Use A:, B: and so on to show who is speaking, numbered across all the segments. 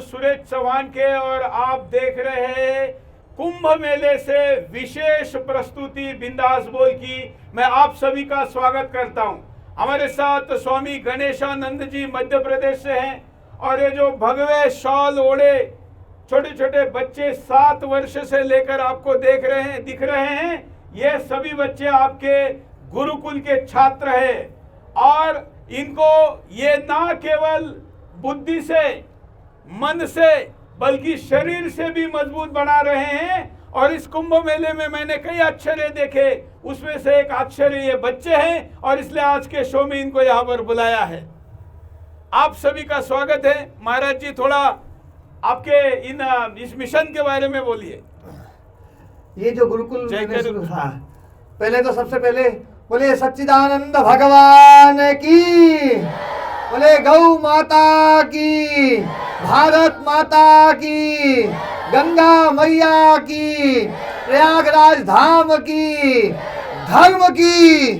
A: सुरेश चौहान के और आप देख रहे हैं कुंभ मेले से विशेष प्रस्तुति बिंदास बोल की। मैं आप सभी का स्वागत करता हूं। हमारे साथ स्वामी गणेशानंद जी मध्य प्रदेश से हैं और ये जो भगवे शॉल ओढ़े छोटे छोटे बच्चे 7 वर्ष से लेकर आपको दिख रहे हैं, ये सभी बच्चे आपके गुरुकुल के छात्र हैं और इनको ये ना केवल बुद्धि से, मन से, बल्कि शरीर से भी मजबूत बना रहे हैं। और इस कुंभ मेले में मैंने कई आश्चर्य देखे, उसमें से एक आश्चर्य ये बच्चे हैं और इसलिए आज के शो में इनको यहाँ पर बुलाया है। आप सभी का स्वागत है। महाराज जी, थोड़ा आपके इस मिशन के बारे में बोलिए।
B: ये जो गुरुकुल पहले तो सबसे पहले बोले सच्चिदानंद भगवान की, बोले गौ माता की, भारत माता की, गंगा मैया की, प्रयागराज धाम की, धर्म की,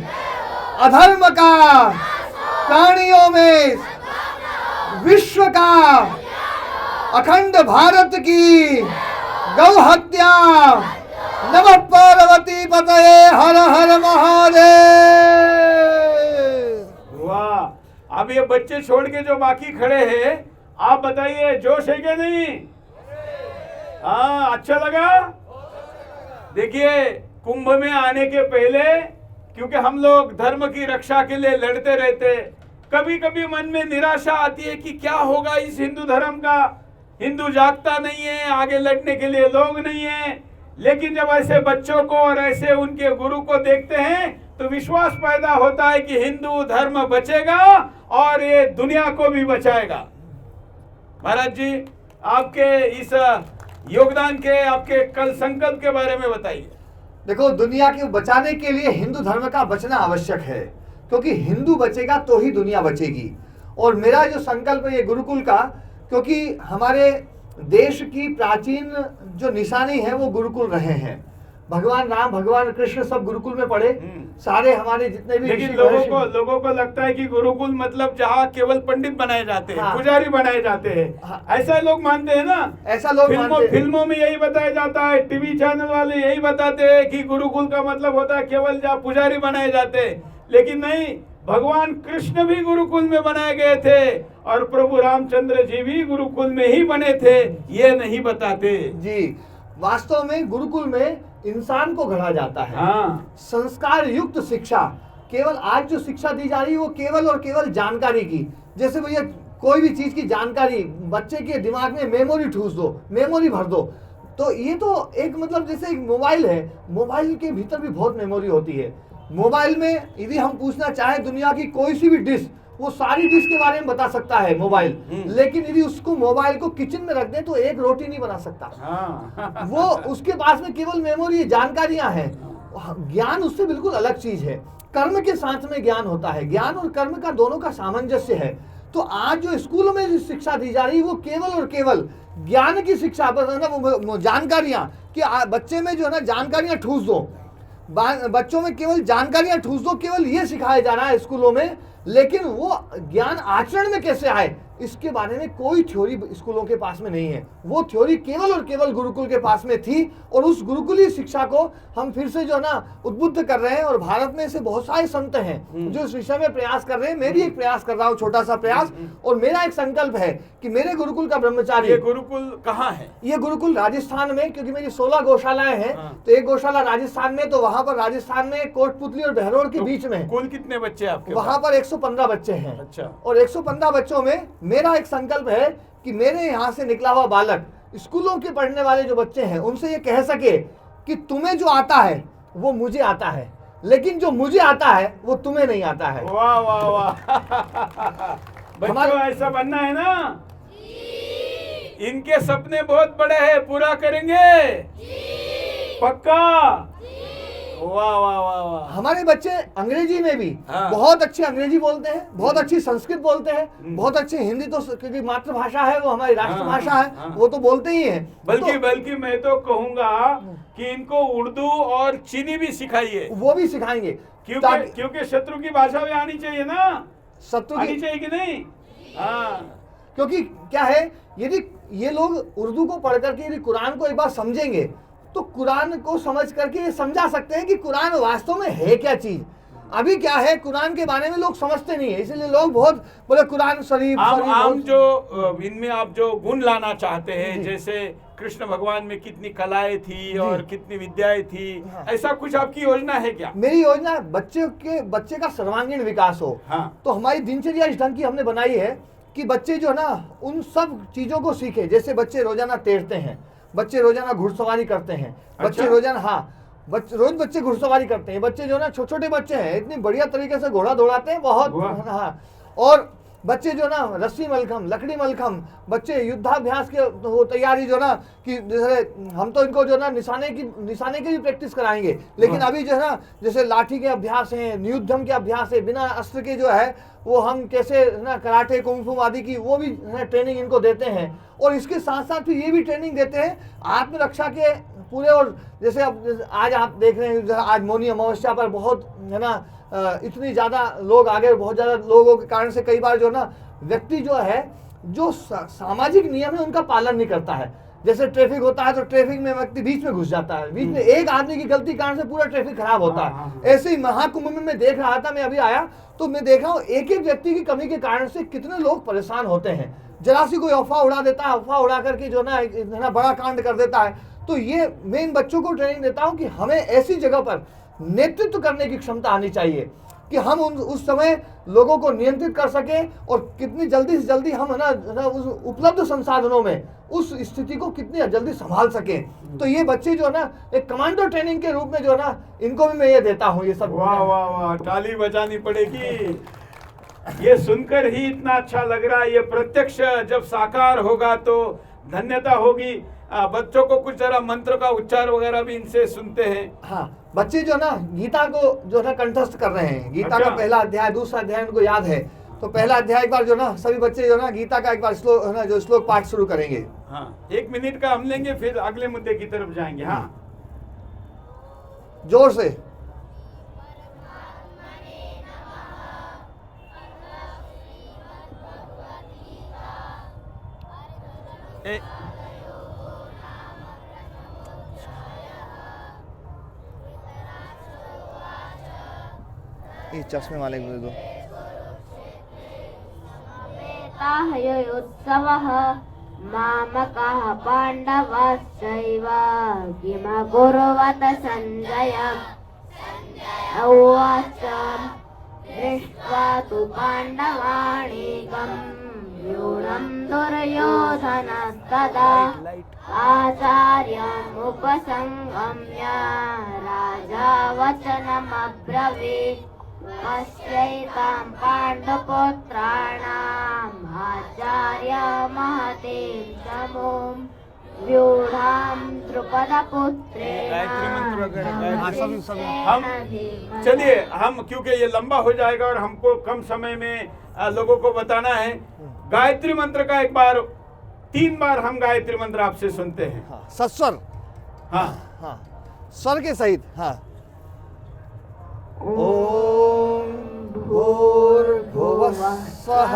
B: अधर्म का, प्राणियों में विश्व का, अखंड भारत की, गौ हत्या, नमः पार्वती पतये, हर हर महादेव।
A: वाह, अब ये बच्चे छोड़ के जो बाकी खड़े हैं, आप बताइए जोश है क्या नहीं? हाँ, अच्छा लगा? देखिए, कुंभ में आने के पहले क्योंकि हम लोग धर्म की रक्षा के लिए लड़ते रहते, कभी कभी मन में निराशा आती है कि क्या होगा इस हिंदू धर्म का। हिंदू जागता नहीं है, आगे लड़ने के लिए लोग नहीं है। लेकिन जब ऐसे बच्चों को और ऐसे उनके गुरु को देखते हैं तो विश्वास पैदा होता है कि हिंदू धर्म बचेगा और ये दुनिया को भी बचाएगा। महाराज जी, आपके इस योगदान के, आपके कल संकल्प के बारे में बताइए।
B: देखो, दुनिया के बचाने के लिए हिंदू धर्म का बचना आवश्यक है, क्योंकि हिंदू बचेगा तो ही दुनिया बचेगी। और मेरा जो संकल्प है ये गुरुकुल का, क्योंकि हमारे देश की प्राचीन जो निशानी है वो गुरुकुल रहे हैं। भगवान राम, भगवान कृष्ण सब गुरुकुल में पढ़े, सारे हमारे जितने भी।
A: लेकिन लोगों को लगता है कि गुरुकुल मतलब जहाँ केवल पंडित बनाए जाते हैं, पुजारी बनाए जाते हैं, ऐसा लोग मानते हैं ना।
B: ऐसा लोग
A: फिल्मों में यही बताया जाता है, टीवी चैनल वाले यही बताते हैं कि गुरुकुल का मतलब होता है केवल जहाँ पुजारी बनाए जाते हैं। लेकिन नहीं, भगवान कृष्ण भी गुरुकुल में बनाए गए थे और प्रभु रामचंद्र जी भी गुरुकुल में ही बने थे, ये नहीं बताते
B: जी। वास्तव में गुरुकुल में इंसान को गढ़ा जाता है।
A: हाँ।
B: संस्कार युक्त शिक्षा, केवल आज जो शिक्षा दी जा रही है वो केवल और केवल जानकारी की। जैसे भैया कोई भी चीज की जानकारी बच्चे के दिमाग में मेमोरी ठूस दो, मेमोरी भर दो, तो ये तो एक मतलब जैसे एक मोबाइल है, मोबाइल के भीतर भी बहुत मेमोरी होती है। मोबाइल में यदि हम पूछना चाहें दुनिया की कोई सी भी डिश, वो सारी डिश के बारे में बता सकता है मोबाइल। लेकिन यदि उसको मोबाइल को किचन में रख दें तो एक रोटी नहीं बना सकता।
A: हाँ।
B: वो उसके पास में केवल मेमोरी, जानकारियां हैं। ज्ञान उससे बिल्कुल अलग चीज है। कर्म के साथ में ज्ञान होता है, ज्ञान और कर्म का दोनों का सामंजस्य है। तो आज जो स्कूलों में शिक्षा दी जा रही है वो केवल और केवल ज्ञान की शिक्षा, वो जानकारियां कि बच्चे में जो है ना जानकारियां ठूस दो, बच्चों में केवल जानकारियां ठूस दो, केवल ये सिखाया जा रहा है स्कूलों में। लेकिन वो ज्ञान आचरण में कैसे आए इसके बारे में कोई थ्योरी स्कूलों के पास में नहीं है। वो थ्योरी केवल और केवल गुरुकुल के पास में थी और उस गुरुकुली शिक्षा को हम फिर से जो है ना उद्बुद्ध कर रहे हैं। और भारत में ऐसे बहुत सारे संत हैं जो इस विषय में प्रयास कर रहे हैं। मैं भी एक प्रयास कर रहा हूँ, छोटा सा प्रयास। और मेरा एक संकल्प है कि मेरे गुरुकुल का ब्रह्मचारी।
A: ये गुरुकुल कहाँ है?
B: ये गुरुकुल राजस्थान में, क्योंकि मेरी 16 गौशालाएं हैं। तो एक गौशाला राजस्थान में, तो वहां पर राजस्थान में कोटपुतली और बहरोड़ के बीच में।
A: कुल कितने बच्चे आपके?
B: वहां पर 115 बच्चे हैं।
A: अच्छा।
B: और 115 बच्चों में मेरा एक संकल्प है कि मेरे यहाँ से निकला हुआ बालक स्कूलों के पढ़ने वाले जो बच्चे हैं उनसे ये कह सके कि तुम्हें जो आता है वो मुझे आता है, लेकिन जो मुझे आता है वो तुम्हें नहीं आता है।
A: वाह वाह वाह। बच्चों, ऐसा बनना है ना? इनके सपने बहुत बड़े हैं, पूरा करेंगे? पक्का? वाह वाह वाह वाह।
B: हमारे बच्चे अंग्रेजी में भी बहुत अच्छी अंग्रेजी बोलते हैं, बहुत अच्छी संस्कृत बोलते हैं, बहुत अच्छे हिंदी, तो क्योंकि मातृभाषा है, वो हमारी राष्ट्रभाषा है, वो तो बोलते ही हैं।
A: बल्कि मैं तो कहूँगा कि इनको उर्दू और चीनी भी सिखाइए।
B: वो भी सिखाएंगे,
A: क्योंकि शत्रु की भाषा भी आनी चाहिए ना।
B: शत्रु
A: आनी चाहिए कि नहीं? हाँ।
B: क्योंकि क्या है, यदि ये लोग उर्दू को पढ़ करके यदि कुरान को एक बार समझेंगे तो कुरान को समझ करके ये समझा सकते हैं कि कुरान वास्तव में है क्या चीज। अभी क्या है, कुरान के बारे में लोग समझते नहीं है, इसलिए लोग बहुत बोले कुरान शरीफ
A: आम जो इनमें आप जो गुण लाना चाहते हैं, जैसे कृष्ण भगवान में कितनी कलाएं थी और कितनी विद्याएं थी,
B: हाँ।
A: ऐसा कुछ आपकी योजना है क्या?
B: मेरी योजना बच्चे का सर्वांगीण विकास हो।
A: हाँ।
B: तो हमारी दिनचर्या इस ढंग की हमने बनाई है कि बच्चे जो ना उन सब चीजों को सीखे। जैसे बच्चे रोजाना तैरते हैं, बच्चे रोजाना घुड़सवारी करते हैं, बच्चे रोजाना रोज बच्चे घुड़सवारी करते हैं। बच्चे जो ना छोटे छोटे बच्चे हैं इतनी बढ़िया तरीके से घोड़ा दौड़ाते हैं बहुत। हाँ, और बच्चे जो ना रस्सी मलखम, लकड़ी मलखम, बच्चे युद्धाभ्यास के वो तैयारी जो ना कि जैसे हम तो इनको जो ना निशाने की भी प्रैक्टिस कराएंगे, लेकिन अभी जो है ना जैसे लाठी के अभ्यास हैं, युद्धम के अभ्यास है, बिना अस्त्र के जो है वो हम कैसे ना कराटे कुंफू आदि की वो भी ट्रेनिंग इनको देते हैं। और इसके साथ साथ फिर ये भी ट्रेनिंग देते हैं आत्मरक्षा के पूरे। और जैसे अब आज आप देख रहे हैं आज मौनी अमावस्या पर बहुत है ना इतनी ज़्यादा लोग आ गए, बहुत ज़्यादा लोगों के कारण से कई बार जो ना व्यक्ति जो है जो सामाजिक नियम है उनका पालन नहीं करता है। जैसे ट्रैफिक होता है तो ट्रैफिक में व्यक्ति बीच में घुस जाता है, बीच में एक आदमी की गलती कारण से पूरा ट्रैफिक खराब होता है। ऐसे ही महाकुंभ में मैं देख रहा था, मैं अभी आया तो मैं देख रहा हूँ एक एक व्यक्ति की कमी के कारण से कितने लोग परेशान होते हैं। जरा सी कोई अफवाह उड़ा देता है, अफवाह उड़ा करके जो ना बड़ा कांड कर देता है। तो ये मैं इन बच्चों को ट्रेनिंग देता हूँ कि हमें ऐसी जगह पर नेतृत्व करने की क्षमता आनी चाहिए कि हम उस समय लोगों को नियंत्रित कर सके और कितनी जल्दी से जल्दी हम है ना उस उपलब्ध संसाधनों में उस स्थिति को कितनी जल्दी संभाल सके। तो ये बच्चे जो है ना एक कमांडो ट्रेनिंग के रूप में जो है ना इनको भी मैं ये देता हूँ ये सब।
A: वाह वाह वाह, ताली बजानी पड़ेगी। ये सुनकर ही इतना अच्छा लग रहा है। ये प्रत्यक्ष जब साकार होगा तो धन्यता होगी। बच्चों को कुछ जरा मंत्र का उच्चार वगैरह भी इनसे सुनते हैं।
B: हाँ, बच्चे जो ना गीता को जो है कंठस्थ कर रहे हैं। गीता का पहला अध्याय, दूसरा अध्याय उनको याद है। तो पहला अध्याय एक बार जो ना सभी बच्चे जो ना गीता का एक बार श्लोक है ना जो श्लोक पाठ शुरू करेंगे।
A: हाँ, 1 मिनट का हम लेंगे, फिर अगले मुद्दे की तरफ जाएंगे। हाँ,
B: जोर से। ये चश्मे वाले को दे दो।
C: उत्सवः मामकः पाण्डवश्चैव किमकुर्वत सञ्जय उवाच दृष्ट्वा तु पाण्डवानीकं व्यूढं दुर्योधनस्तदा आचार्यमुपसंगम्य राजा वचनमब्रवीत् पश्यैतां पाण्डुपुत्राणाम् आचार्य महतीं समूं व्यूढां द्रुपदपुत्रेण।
A: हम चलिए, हम क्योंकि ये लंबा हो जाएगा और हमको कम समय में लोगों को बताना है, गायत्री मंत्र का एक बार 3 बार हम गायत्री मंत्र आपसे सुनते हैं।
B: हाँ, सस्वर।
A: हाँ
B: हाँ, स्वर के सहित। हाँ। ओम भूर्भुवस्सुवः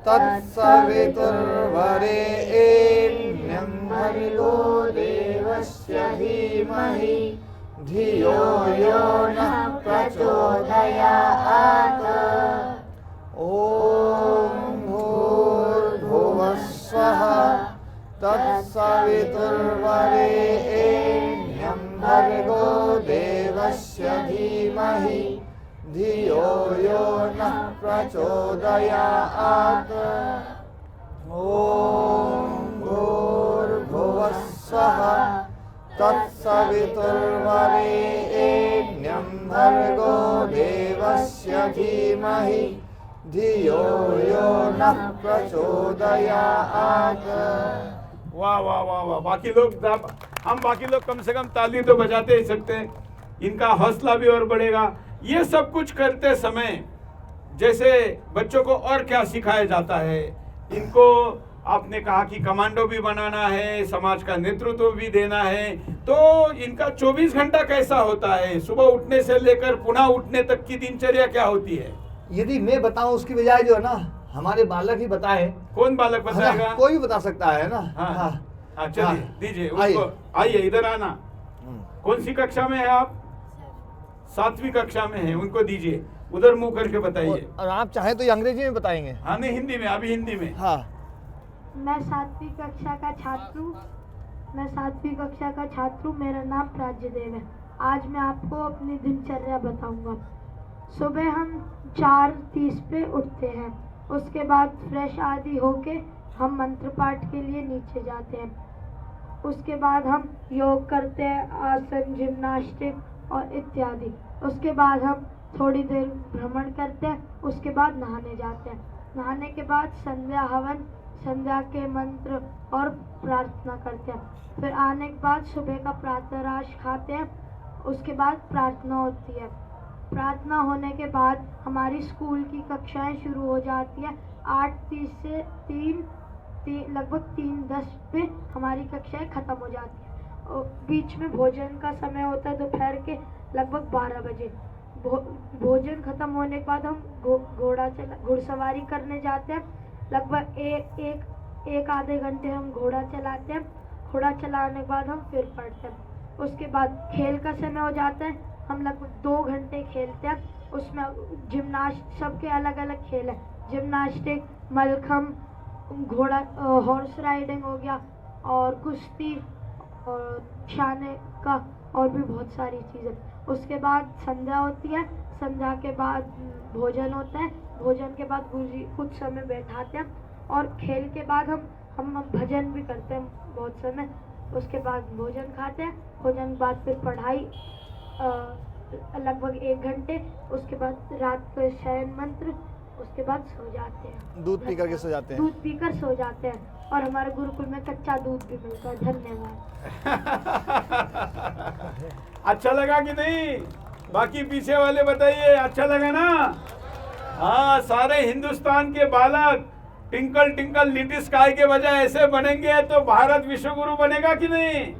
B: तत्सवितुर्वरेण्यं भर्गो देवस्य धीमहि धियो यो नः प्रचोदयात्। ओम भूर्भुवस्सुवः तत्सवितुर्वरेण्यं भर्गो देवस्य धीमहि धियो यो नः प्रचोदयात्। ओम भूर्भुवस्सुवः तत्सवितुर्वरेण्यं भर्गो देवस्य धीमहि धियो यो नः प्रचोदयात्।
A: वाह वाह वाह वाह। बाकी लोग हम बाकी लोग कम से कम ताली तो बजाते ही सकते हैं, इनका हौसला भी और बढ़ेगा। ये सब कुछ करते समय जैसे बच्चों को और क्या सिखाया जाता है? इनको आपने कहा कि कमांडो भी बनाना है, समाज का नेतृत्व भी देना है, तो इनका 24 घंटा कैसा होता है? सुबह उठने से लेकर पुनः उठने तक की दिनचर्या क्या होती है?
B: यदि मैं बताऊं उसकी बजाय जो है ना हमारे बालक ही बताए।
A: कौन बालक बताएगा?
B: कोई भी बता सकता है ना।
A: हाँ
B: हाँ।
A: हाँ, चलिए
B: हाँ।
A: दीजिए
B: आइए।
A: उसको। आइए इधर आना। कौन सी कक्षा में है आप? 7वीं कक्षा में है, उनको दीजिए, उधर मुंह करके बताइए।
B: और आप चाहें तो ये अंग्रेजी में बताएंगे।
A: हाँ नहीं, हिंदी में, अभी हिंदी में।
B: हाँ।
D: मैं 7वीं कक्षा का छात्र हूँ। मेरा नाम प्राज्यदेव है। आज मैं आपको अपनी दिनचर्या बताऊंगा। सुबह हम 4:30 पे उठते हैं। उसके बाद फ्रेश आदि होके हम मंत्र पाठ के लिए नीचे जाते हैं। उसके बाद हम योग करते हैं, आसन, जिम्नास्टिक और इत्यादि। उसके बाद हम थोड़ी देर भ्रमण करते हैं। उसके बाद नहाने जाते हैं। नहाने के बाद संध्या हवन, संध्या के मंत्र और प्रार्थना करते हैं। फिर आने के बाद सुबह का प्रातःराश खाते हैं। उसके बाद प्रार्थना होती है। प्रार्थना होने के बाद हमारी स्कूल की कक्षाएं शुरू हो जाती है। 8:30 से लगभग 3:10 पे हमारी कक्षाएं खत्म हो जाती है। और बीच में भोजन का समय होता है दोपहर के लगभग 12 बजे। भोजन खत्म होने के बाद हम घुड़सवारी करने जाते हैं। लगभग एक आधे घंटे हम घोड़ा चलाते हैं। घोड़ा चलाने के बाद हम फिर पढ़ते हैं। उसके बाद खेल का समय हो जाता है। हम लगभग 2 घंटे खेलते हैं। उसमें जिम्नास्टिक, सबके अलग अलग खेल है। जिम्नास्टिक, मलखम, घोड़ा, हॉर्स राइडिंग हो गया, और कुश्ती और शाने का, और भी बहुत सारी चीज़ें। उसके बाद संध्या होती है। संध्या के बाद भोजन होता है। भोजन के बाद गुरुजी कुछ समय बैठाते हैं, और खेल के बाद हम भजन भी करते हैं बहुत समय। उसके बाद भोजन खाते हैं। भोजन के बाद फिर पढ़ाई लगभग 1 घंटे। उसके बाद रात को शयन मंत्र। उसके बाद सो जाते हैं।
B: दूध पी करके सो जाते हैं।
D: दूध पीकर सो जाते हैं, और हमारे गुरुकुल में कच्चा दूध भी मिलता है। धन्यवाद।
A: अच्छा लगा कि नहीं? बाकी पीछे वाले बताइए, अच्छा लगा ना? हाँ, सारे हिंदुस्तान के बालक टिंकल टिंकल लिटिल स्काई के बजाय ऐसे बनेंगे तो भारत विश्व गुरु बनेगा कि नहीं?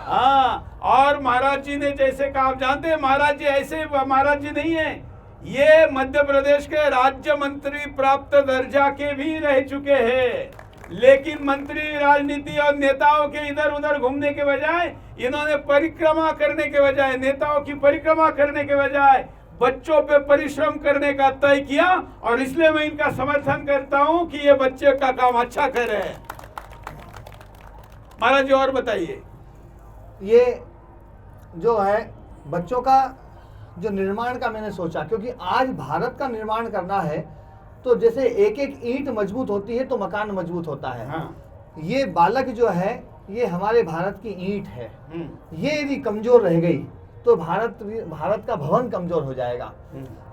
A: हाँ, और महाराज जी ने जैसे कहा, आप जानते हैं महाराज जी ऐसे महाराज जी नहीं है, ये मध्य प्रदेश के राज्य मंत्री प्राप्त दर्जा के भी रह चुके हैं। लेकिन मंत्री, राजनीति और नेताओं के इधर उधर घूमने के बजाय इन्होंने परिक्रमा करने के बजाय, नेताओं की परिक्रमा करने के बजाय बच्चों पे परिश्रम करने का तय किया, और इसलिए मैं इनका समर्थन करता हूं कि ये बच्चे का काम अच्छा कर रहे हैं। महाराज जी और बताइए।
B: ये जो है बच्चों का जो निर्माण का मैंने सोचा, क्योंकि आज भारत का निर्माण करना है तो जैसे एक एक ईंट मजबूत होती है तो मकान मजबूत होता है।
A: हाँ।
B: ये बालक जो है ये हमारे भारत की ईंट है। ये यदि कमजोर रह गई तो भारत का भवन कमजोर हो जाएगा।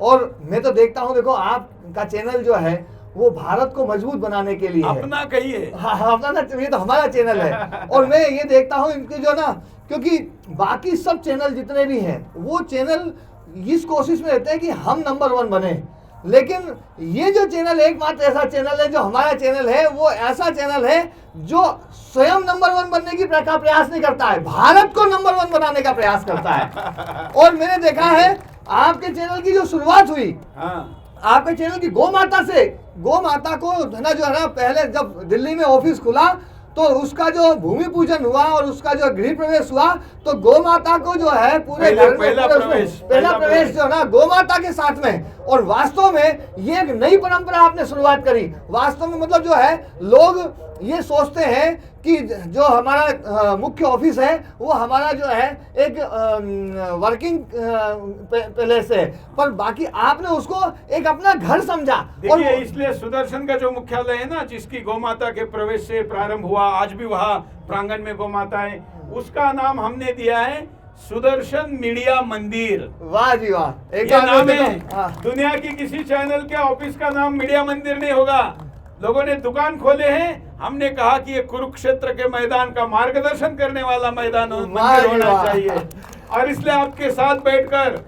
B: और मैं तो देखता हूँ, देखो आपका चैनल जो है वो भारत को मजबूत बनाने के लिए है।
A: अपना कहिए।
B: हाँ, अपना, ये तो हमारा चैनल है। और मैं ये देखता हूँ इनके जो ना, क्योंकि बाकी सब चैनल जितने भी हैं वो चैनल इस कोशिश में रहते हैं कि हम नंबर 1 बने, लेकिन ये जो चैनल एकमात्र ऐसा चैनल है जो हमारा चैनल है, वो ऐसा चैनल है जो स्वयं नंबर 1 बनने की प्रयास नहीं करता है, भारत को नंबर 1 बनाने का प्रयास करता है। और मैंने देखा है आपके चैनल की जो शुरुआत हुई, आपके चैनल की गौ माता से, गौ माता को ना जो है ना, पहले जब दिल्ली में ऑफिस खुला तो उसका जो भूमि पूजन हुआ और उसका जो गृह प्रवेश हुआ, तो गौ माता को जो है पूरे पहला प्रवेश जो ना गौ माता के साथ में। और वास्तव में ये एक नई परंपरा आपने शुरुआत करी। वास्तव में मतलब जो है लोग ये सोचते हैं कि जो हमारा मुख्य ऑफिस है वो हमारा जो है एक वर्किंग प्लेस है, पर बाकी आपने उसको एक अपना घर समझा।
A: देखिए, इसलिए सुदर्शन का जो मुख्यालय है ना, जिसकी गौ माता के प्रवेश से प्रारंभ हुआ, आज भी वहाँ प्रांगण में गौ माता है, उसका नाम हमने दिया है सुदर्शन मीडिया मंदिर।
B: वाह जी वाह, एक
A: नाम है। दुनिया की किसी चैनल के ऑफिस का नाम मीडिया मंदिर नहीं होगा। लोगों ने दुकान खोले हैं, हमने कहा कि ये कुरुक्षेत्र के मैदान का मार्गदर्शन करने वाला मैदान मंदिर होना चाहिए। और इसलिए आपके साथ बैठकर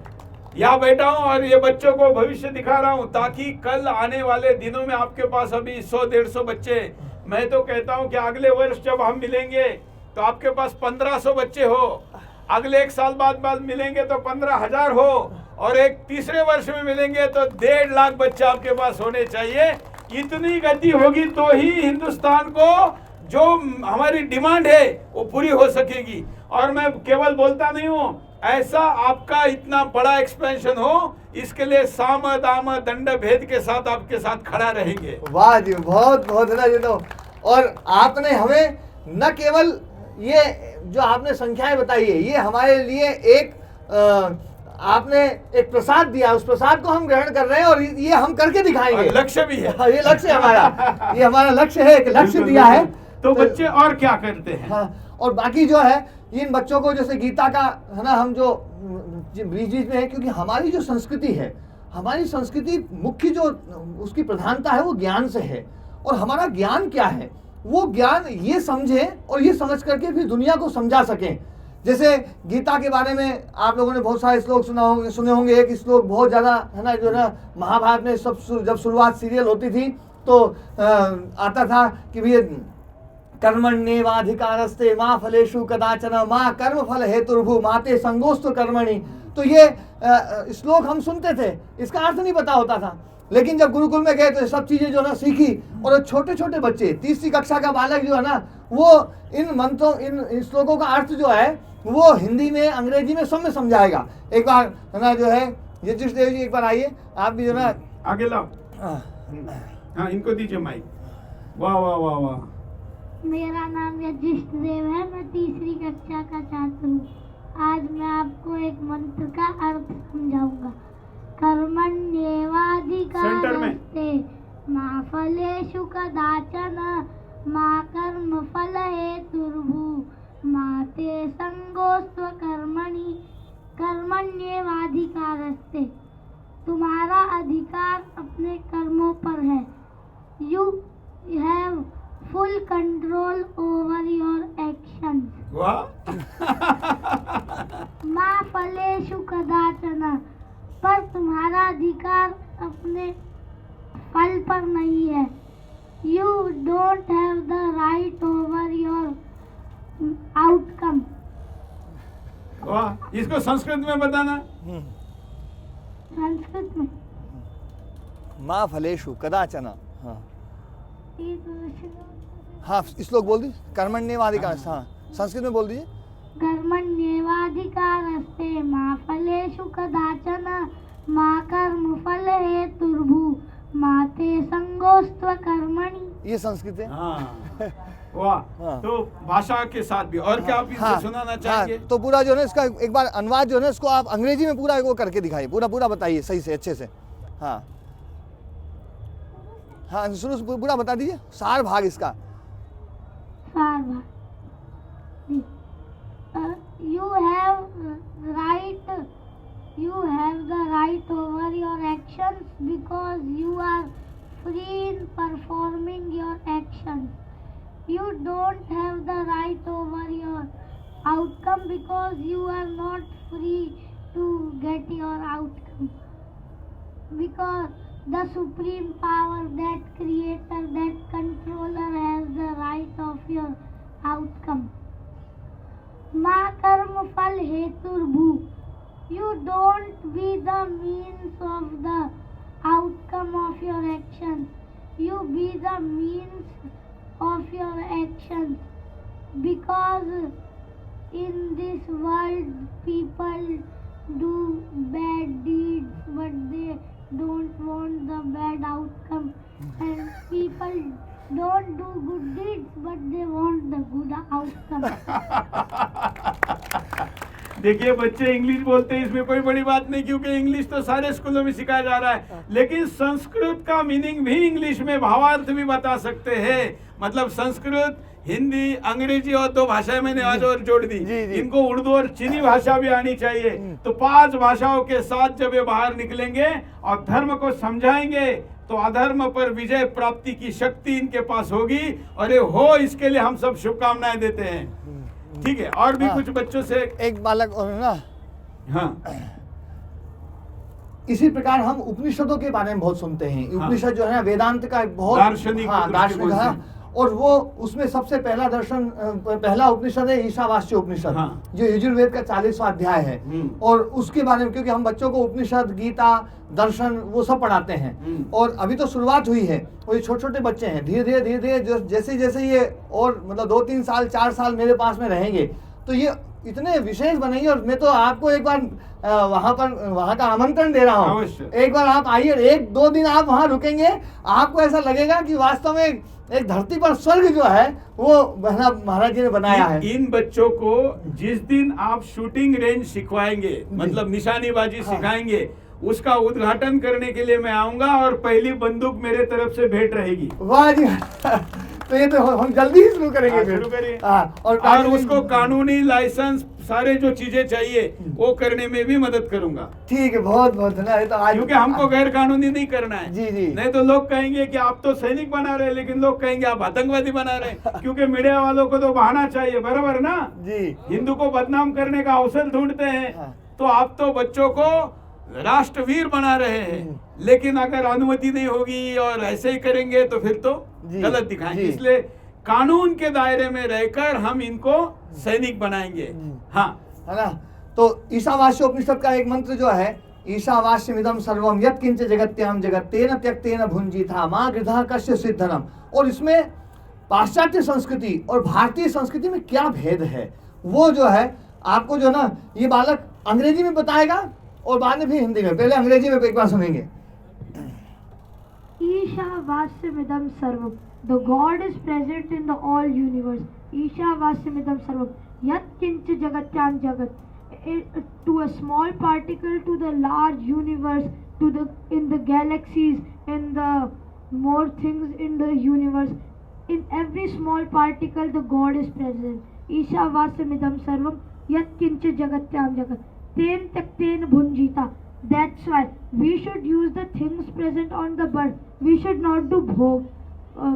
A: यहाँ बैठा हूँ और ये बच्चों को भविष्य दिखा रहा हूँ, ताकि कल आने वाले दिनों में आपके पास अभी 100-150 बच्चे, मैं तो कहता हूँ कि अगले वर्ष जब हम मिलेंगे तो आपके पास 1500 बच्चे हो, अगले 1 साल बाद मिलेंगे तो 15,000 हो, और एक तीसरे वर्ष में मिलेंगे तो 1.5 लाख बच्चे आपके पास होने चाहिए। इतनी गति होगी तो ही हिंदुस्तान को जो हमारी डिमांड है वो पूरी हो सकेगी। और मैं केवल बोलता नहीं हूँ, ऐसा आपका इतना बड़ा एक्सपेंशन हो, इसके लिए साम दाम दंड भेद के साथ आपके साथ खड़ा रहेंगे।
B: वाह जी, बहुत बहुत है ना ये तो। और आपने हमें न केवल ये जो आपने संख्याएं बताई है, ये हमारे लिए एक आपने एक प्रसाद दिया, उस प्रसाद को हम ग्रहण कर रहे हैं और ये हम करके दिखाएंगे।
A: और लक्ष्य भी है।
B: हाँ, ये लक्ष्य हमारा, ये हमारा लक्ष्य है, एक लक्ष्य दिया है।
A: तो बच्चे और क्या करते हैं?
B: हाँ, और बाकी जो है इन बच्चों को जैसे गीता का है ना, हम जो बीच बीच में है, क्योंकि हमारी जो संस्कृति है, हमारी संस्कृति मुख्य जो उसकी प्रधानता है वो ज्ञान से है। और हमारा ज्ञान क्या है, वो ज्ञान ये समझे और ये समझ करके फिर दुनिया को समझा सकें। जैसे गीता के बारे में आप लोगों ने बहुत सारे श्लोक सुने होंगे। एक श्लोक बहुत ज़्यादा है ना, जो ना महाभारत में सब जब शुरुआत सीरियल होती थी तो आता था कि भैया कर्मण्येवाधिकारस्ते माँ फलेषु कदाचन माँ कर्म फल हेतुर्भु माते संगोस्तु कर्मणि। तो ये श्लोक हम सुनते थे, इसका अर्थ नहीं पता होता था। लेकिन जब गुरुकुल में गए तो सब चीजें जो ना सीखी, और छोटे छोटे बच्चे, तीसरी कक्षा का बालक जो है ना, वो इन मंत्रों इन श्लोकों का अर्थ जो है वो हिंदी में अंग्रेजी में सब में समझाएगा। एक बार है ना जो है यजुष देव जी, एक बार आइए आप भी जो ना
A: आगे लाओ। हाँ, इनको दीजिए माइक। वाह वाह वाह वाह।
E: मेरा नाम यजिष्ठ देव है, मैं तीसरी कक्षा का छात्र हूँ। आज मैं आपको एक मंत्र का अर्थ समझाऊंगा। कर्मण्येवाधिकारस्ते मा फलेषु कदाचन मा कर्म फल हेतुर्भु मा ते संगोस्त्व कर्मणि। कर्मण्येवाधिकारस्ते, तुम्हारा अधिकार अपने कर्मों पर है। You have full control over your actions.
A: वाह।
E: माँ फलेषु कदाचन, पर तुम्हारा अधिकार अपने फल पर नहीं है। You don't have the right over your outcome.
A: वाह, इसको संस्कृत में बताना।
E: संस्कृत में
B: माँ फलेषु कदाचन। हाँ हाँ, श्लोक बोल दीजिए। कर्मण्येवाधिकार, हाँ संस्कृत में बोल दीजिए।
E: कर्मण्येवाधिकारस्ते मा फलेषु कदाचन मा कर्म फल हेतुर्भु मा ते संगोस्त्व कर्मणि।
B: ये संस्कृत है।
A: हाँ, वाह। तो भाषा के साथ भी और क्या आप इसे सुनाना चाहेंगे?
B: तो पूरा जो है इसका एक बार अनुवाद जो है इसको आप अंग्रेजी में पूरा वो करके दिखाइए, पूरा पूरा बताइए सही से, अच्छे से। हाँ हाँ, शुरू से पूरा बता दीजिए, सार भाग इसका।
E: सार भाग। You have the right over your actions because you are free in performing your actions. You don't have the right over your outcome because you are not free to get your outcome. Because the supreme power, that creator, that controller has the right of your outcome. Ma karma phal heturbu, you don't be the means of the outcome of your actions. You be the means of your actions, because in this world people do bad deeds but they don't want the bad outcome, and people don't do good deeds but they want the good outcome.
A: देखिए बच्चे English बोलते हैं, इसमें कोई बड़ी बात नहीं, क्योंकि इंग्लिश तो सारे स्कूलों में सिखाया जा रहा है। लेकिन संस्कृत का मीनिंग भी इंग्लिश में भावार्थ भी बता सकते हैं। मतलब संस्कृत, हिंदी, अंग्रेजी और 2 भाषाएं मैंने आज और जोड़ दी। इनको उर्दू और चीनी भाषा भी आनी चाहिए। तो 5 भाषाओं के साथ जब ये बाहर निकलेंगे और धर्म को समझाएंगे तो अधर्म पर विजय प्राप्ति की शक्ति इनके पास होगी। और ये हो, इसके लिए हम सब शुभकामनाएं देते हैं। ठीक है, और भी कुछ बच्चों से
B: एक बालक और ना।
A: हाँ,
B: इसी प्रकार हम उपनिषदों के बारे में बहुत सुनते हैं। उपनिषद जो है ना वेदांत का एक बहुत
A: दार्शनिक
B: दार्शनिक है। और वो उसमें सबसे पहला पहला उपनिषद है ईशावास्य उपनिषद,
A: हाँ।
B: जो यजुर्वेद का 40वां अध्याय है। और उसके बारे में, क्योंकि हम बच्चों को उपनिषद, गीता, दर्शन वो सब पढ़ाते हैं, और अभी तो शुरुआत हुई है, और ये छोटे छोटे बच्चे हैं, धीरे धीरे जैसे जैसे ये और मतलब 2-3 साल 4 साल मेरे पास में रहेंगे तो ये इतने विशेष बनेंगे। और मैं तो आपको एक बार वहाँ का आमंत्रण दे रहा हूँ,
A: अवश्य।
B: एक बार आप आइए, 1-2 दिन आप वहाँ रुकेंगे, आपको ऐसा लगेगा कि वास्तव में एक धरती पर स्वर्ग जो है वो महाराज जी ने बनाया है।
A: इन बच्चों को जिस दिन आप शूटिंग रेंज सिखवाएंगे, मतलब निशानेबाजी सिखाएंगे, उसका उद्घाटन करने के लिए मैं आऊंगा और पहली बंदूक मेरे तरफ से भेंट रहेगी।
B: वाह जी तो ये तो हम जल्दी ही शुरू करेंगे
A: हाँ,
B: फिर।
A: शुरू करिए।
B: हाँ, और
A: उसको कानूनी लाइसेंस सारे जो चीजें चाहिए वो करने में भी मदद करूंगा।
B: ठीक है, बहुत बहुत धन्यवाद। तो आज
A: क्योंकि हमको गैर कानूनी नहीं करना है।
B: जी जी।
A: नहीं तो लोग कहेंगे कि आप तो सैनिक बना रहे हैं, लेकिन लोग कहेंगे आप आतंकवादी बना रहे हैं। क्योंकि मीडिया वालों को तो बहाना चाहिए, बराबर ना?
B: जी
A: हिंदू को बदनाम करने का अवसर ढूंढते हैं।
B: हाँ।
A: तो आप तो बच्चों को राष्ट्रवीर बना रहे हैं, लेकिन अगर अनुमति नहीं होगी और ऐसे ही करेंगे तो फिर तो
B: जी,
A: गलत दिखाएंगे।
B: जी।
A: इसलिए कानून के दायरे में रहकर हम इनको सैनिक बनाएंगे। हाँ,
B: है ना? तो ईशावास्य उपनिषद का एक मंत्र जो है, ईशावास्यमिदं सर्वम यत् किंच जगत्याम जगत तेन त्यक्तेन भुंजीथा मां गृधः कस्य सिद्धनम। और इसमें पाश्चात्य संस्कृति और भारतीय संस्कृति में क्या भेद है वो जो है आपको जो ना ये बालक अंग्रेजी में बताएगा और बाद में फिर हिंदी में। पहले अंग्रेजी में एक बार सुनेंगे।
D: ईशावास्यमिदं सर्वम, the God is present in the all universe. Ishavasyamidam sarvam, yat kincha jagatyam jagat. To a small particle, to the large universe, in the galaxies, in the more things in the universe. In every small particle, the God is present. Ishavasyamidam sarvam, yat kincha jagatyam jagat. Ten takten bhunjita. That's why we should use the things present on the bird. We should not do bhog.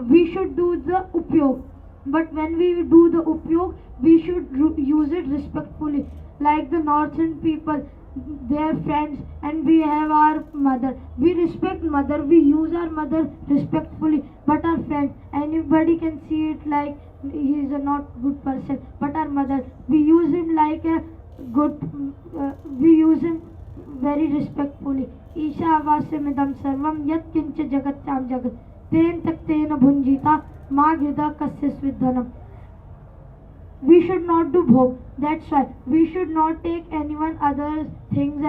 D: We should do the upyog, but when we do the upyog, we should use it respectfully. Like the northern people, they are friends, and we have our mother. We respect mother. We use our mother respectfully. But our friend, anybody can see it like he is a not good person. But our mother, we use him like a good. We use him very respectfully. Ishavasyamidam sarvam yat kincha jagatyam jagat. तेन तक्तेन भुंजीता मां गृधः कस्य स्विद्धनम. We should not do bhog. That's why we should not take anyone other's things.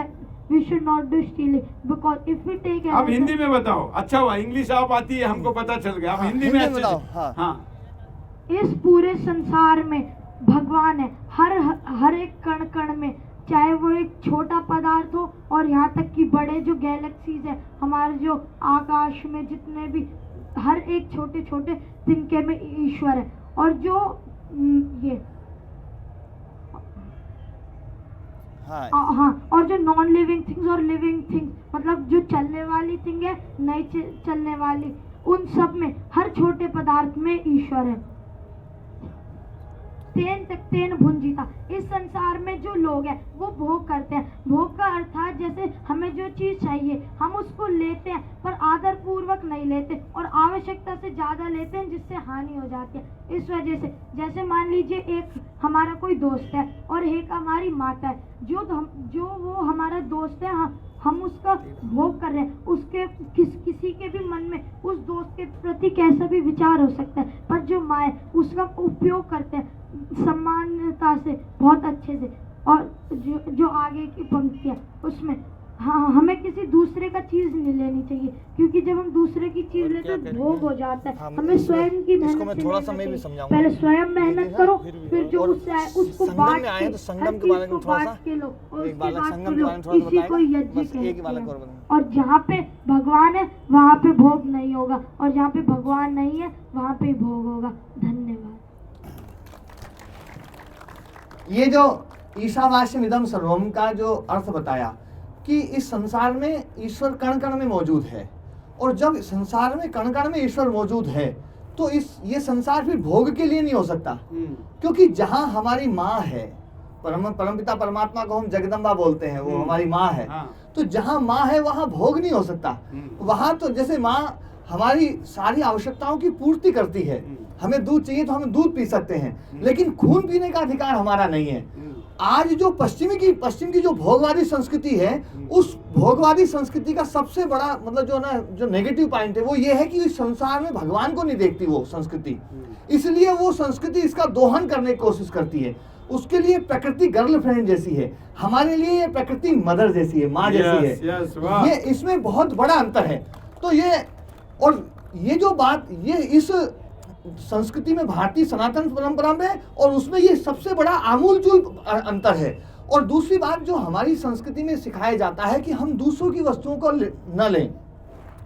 D: We should not do stealing, because if we take
A: आप हिंदी में बताओ। अच्छा हुआ English आप आती है, हमको पता चल गया। आप हिंदी में अच्छे
B: बताओ।
A: से। हाँ।
D: इस पूरे संसार में भगवान है, हर एक कण कण में, चाहे वो एक छोटा पदार्थ हो और यहाँ तक कि बड़े जो गैलेक्सीज है, हमारे जो आकाश में जितने भी हर एक छोटे छोटे तिनके में ईश्वर है। और जो ये हाँ, और जो नॉन लिविंग थिंग्स और लिविंग थिंग्स, मतलब जो चलने वाली थिंग है, नहीं चलने वाली, उन सब में, हर छोटे पदार्थ में ईश्वर है। तेन तक्तेन भुंजीता। इस संसार में जो लोग हैं वो भोग करते हैं। भोग का अर्थात जैसे हमें जो चीज चाहिए हम उसको लेते हैं, पर आदर पूर्वक नहीं लेते और आवश्यकता से ज्यादा लेते हैं, जिससे हानि हो जाती है। इस वजह से जैसे मान लीजिए एक हमारा कोई दोस्त है और एक हमारी माता है, जो वो हमारा दोस्त है, हम उसका भोग कर रहे हैं। उसके किसी के भी मन में उस दोस्त के प्रति कैसा भी विचार हो सकता है, पर जो माँ है उसका उपयोग करते हैं सम्मानता से, बहुत अच्छे से। और जो आगे की पंक्ति है उसमें हाँ, हमें किसी दूसरे का चीज नहीं लेनी चाहिए, क्योंकि जब हम दूसरे की चीज लेते हैं तो भोग हो जाता है। हमें स्वयं की मेहनत से लेना चाहिए। पहले स्वयं मेहनत करो, फिर जो उससे आए उसको बांट के, हर चीज को बांट के लो, और उसके बाद फिर लो। इसी को यज्ञ कहते हैं। और जहाँ पे भगवान है वहाँ पे भोग नहीं होगा, और जहाँ पे भगवान नहीं है वहाँ पे भोग होगा। धन्यवाद।
B: ये जो ईशावास्यमिदं सर्वम का जो अर्थ बताया कि इस संसार में ईश्वर कण कण में मौजूद है, और जब संसार में कण कण में ईश्वर मौजूद है तो ये संसार फिर भोग के लिए नहीं हो सकता, क्योंकि जहां हमारी माँ है, परमपिता परमात्मा को हम जगदम्बा बोलते हैं, वो हमारी माँ है। तो जहां माँ है वहां भोग नहीं हो सकता। वहां तो जैसे माँ हमारी सारी आवश्यकताओं की पूर्ति करती है। हमें दूध चाहिए तो हम दूध पी सकते हैं, लेकिन खून पीने का अधिकार हमारा नहीं है। आज जो पश्चिम की जो भोगवादी संस्कृति है, उस भोगवादी संस्कृति का सबसे बड़ा मतलब जो ना जो नेगेटिव पॉइंट है वो ये है कि इस संसार में भगवान को नहीं देखती वो संस्कृति, इसलिए वो संस्कृति इसका दोहन करने की कोशिश करती है। उसके लिए प्रकृति गर्लफ्रेंड जैसी है, हमारे लिए ये प्रकृति मदर जैसी है, माँ जैसी है।
A: yes, वाह।
B: ये इसमें बहुत बड़ा अंतर है। तो ये जो बात ये इस संस्कृति में, भारतीय सनातन परंपरा में, और उसमें ये सबसे बड़ा आमूलचूल अंतर है। और दूसरी बात जो हमारी संस्कृति में सिखाया जाता है कि हम दूसरों की वस्तुओं को न लें,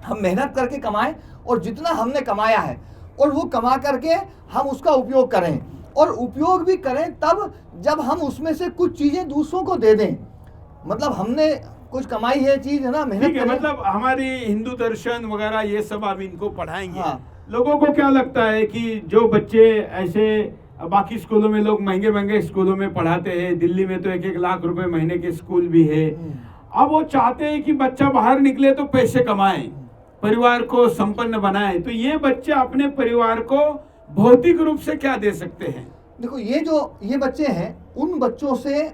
B: हम मेहनत करके कमाएं और जितना हमने कमाया है और वो कमा करके हम उसका उपयोग करें, और उपयोग भी करें तब जब हम उसमें से कुछ चीजें दूसरों को दे दें। मतलब हमने कुछ कमाई है चीज है ना, मेहनत
A: ठीक है,
B: करें।
A: मतलब हमारी हिंदू दर्शन वगैरह ये सब आप इनको पढ़ाएंगे।
B: हाँ।
A: लोगों को क्या लगता है कि जो बच्चे ऐसे बाकी स्कूलों में लोग महंगे महंगे स्कूलों में पढ़ाते हैं, दिल्ली में तो 1-1 लाख रुपए महीने के स्कूल भी है, अब वो चाहते हैं कि बच्चा बाहर निकले तो पैसे कमाए, परिवार को संपन्न बनाए, तो ये बच्चे अपने परिवार को भौतिक रूप से क्या दे सकते हैं?
B: देखो ये बच्चे हैं, उन बच्चों से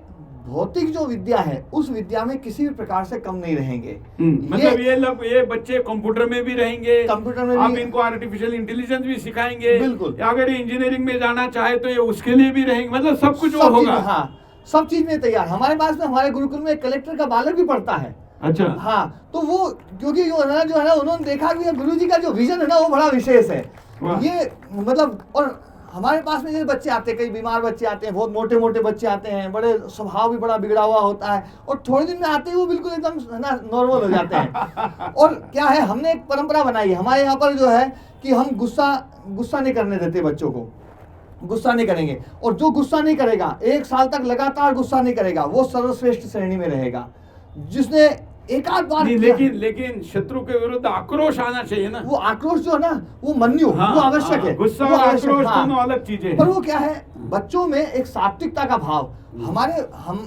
B: भौतिक जो विद्या है उस विद्या में किसी भी प्रकार से कम नहीं रहेंगे।
A: मतलब ये बच्चे कंप्यूटर में भी रहेंगे,
B: कंप्यूटर में
A: आप
B: भी,
A: इनको आर्टिफिशियल इंटेलिजेंस भी सिखाएंगे,
B: बिल्कुल।
A: अगर इंजीनियरिंग में जाना चाहे तो ये उसके लिए भी रहेंगे, मतलब सब कुछ वो
B: सब चीज
A: होगा।
B: हाँ, सब चीज में तैयार। हमारे पास में हमारे गुरुकुल में एक कलेक्टर का बालक भी पढ़ता है।
A: अच्छा,
B: हाँ, तो वो क्योंकि जो है ना उन्होंने देखा कि गुरु जी का जो विजन है ना वो बड़ा विशेष है।
A: वाह।
B: ये मतलब, और हमारे पास में जैसे बच्चे आते हैं, कई बीमार बच्चे आते हैं, बहुत मोटे मोटे बच्चे आते हैं, बड़े स्वभाव भी बड़ा बिगड़ा हुआ होता है, और थोड़े दिन में आते ही वो बिल्कुल एकदम ना नॉर्मल हो जाते हैं। और क्या है, हमने एक परंपरा बनाई है हमारे यहाँ पर जो है कि हम गुस्सा नहीं करने देते बच्चों को, गुस्सा नहीं करेंगे, और जो गुस्सा नहीं करेगा 1 साल तक लगातार गुस्सा नहीं करेगा वो सर्वश्रेष्ठ श्रेणी में रहेगा। जिसने एक आध बार किया,
A: लेकिन शत्रु के विरुद्ध आक्रोश आना चाहिए ना।
B: वो आक्रोश जो है ना वो मन्यु,
A: हाँ,
B: वो आवश्यक है।
A: गुस्सा
B: वो
A: और
B: आवश्यक,
A: आक्रोश
B: हाँ।
A: दोनों अलग चीजें हैं।
B: पर वो क्या है, बच्चों में एक सात्विकता का भाव,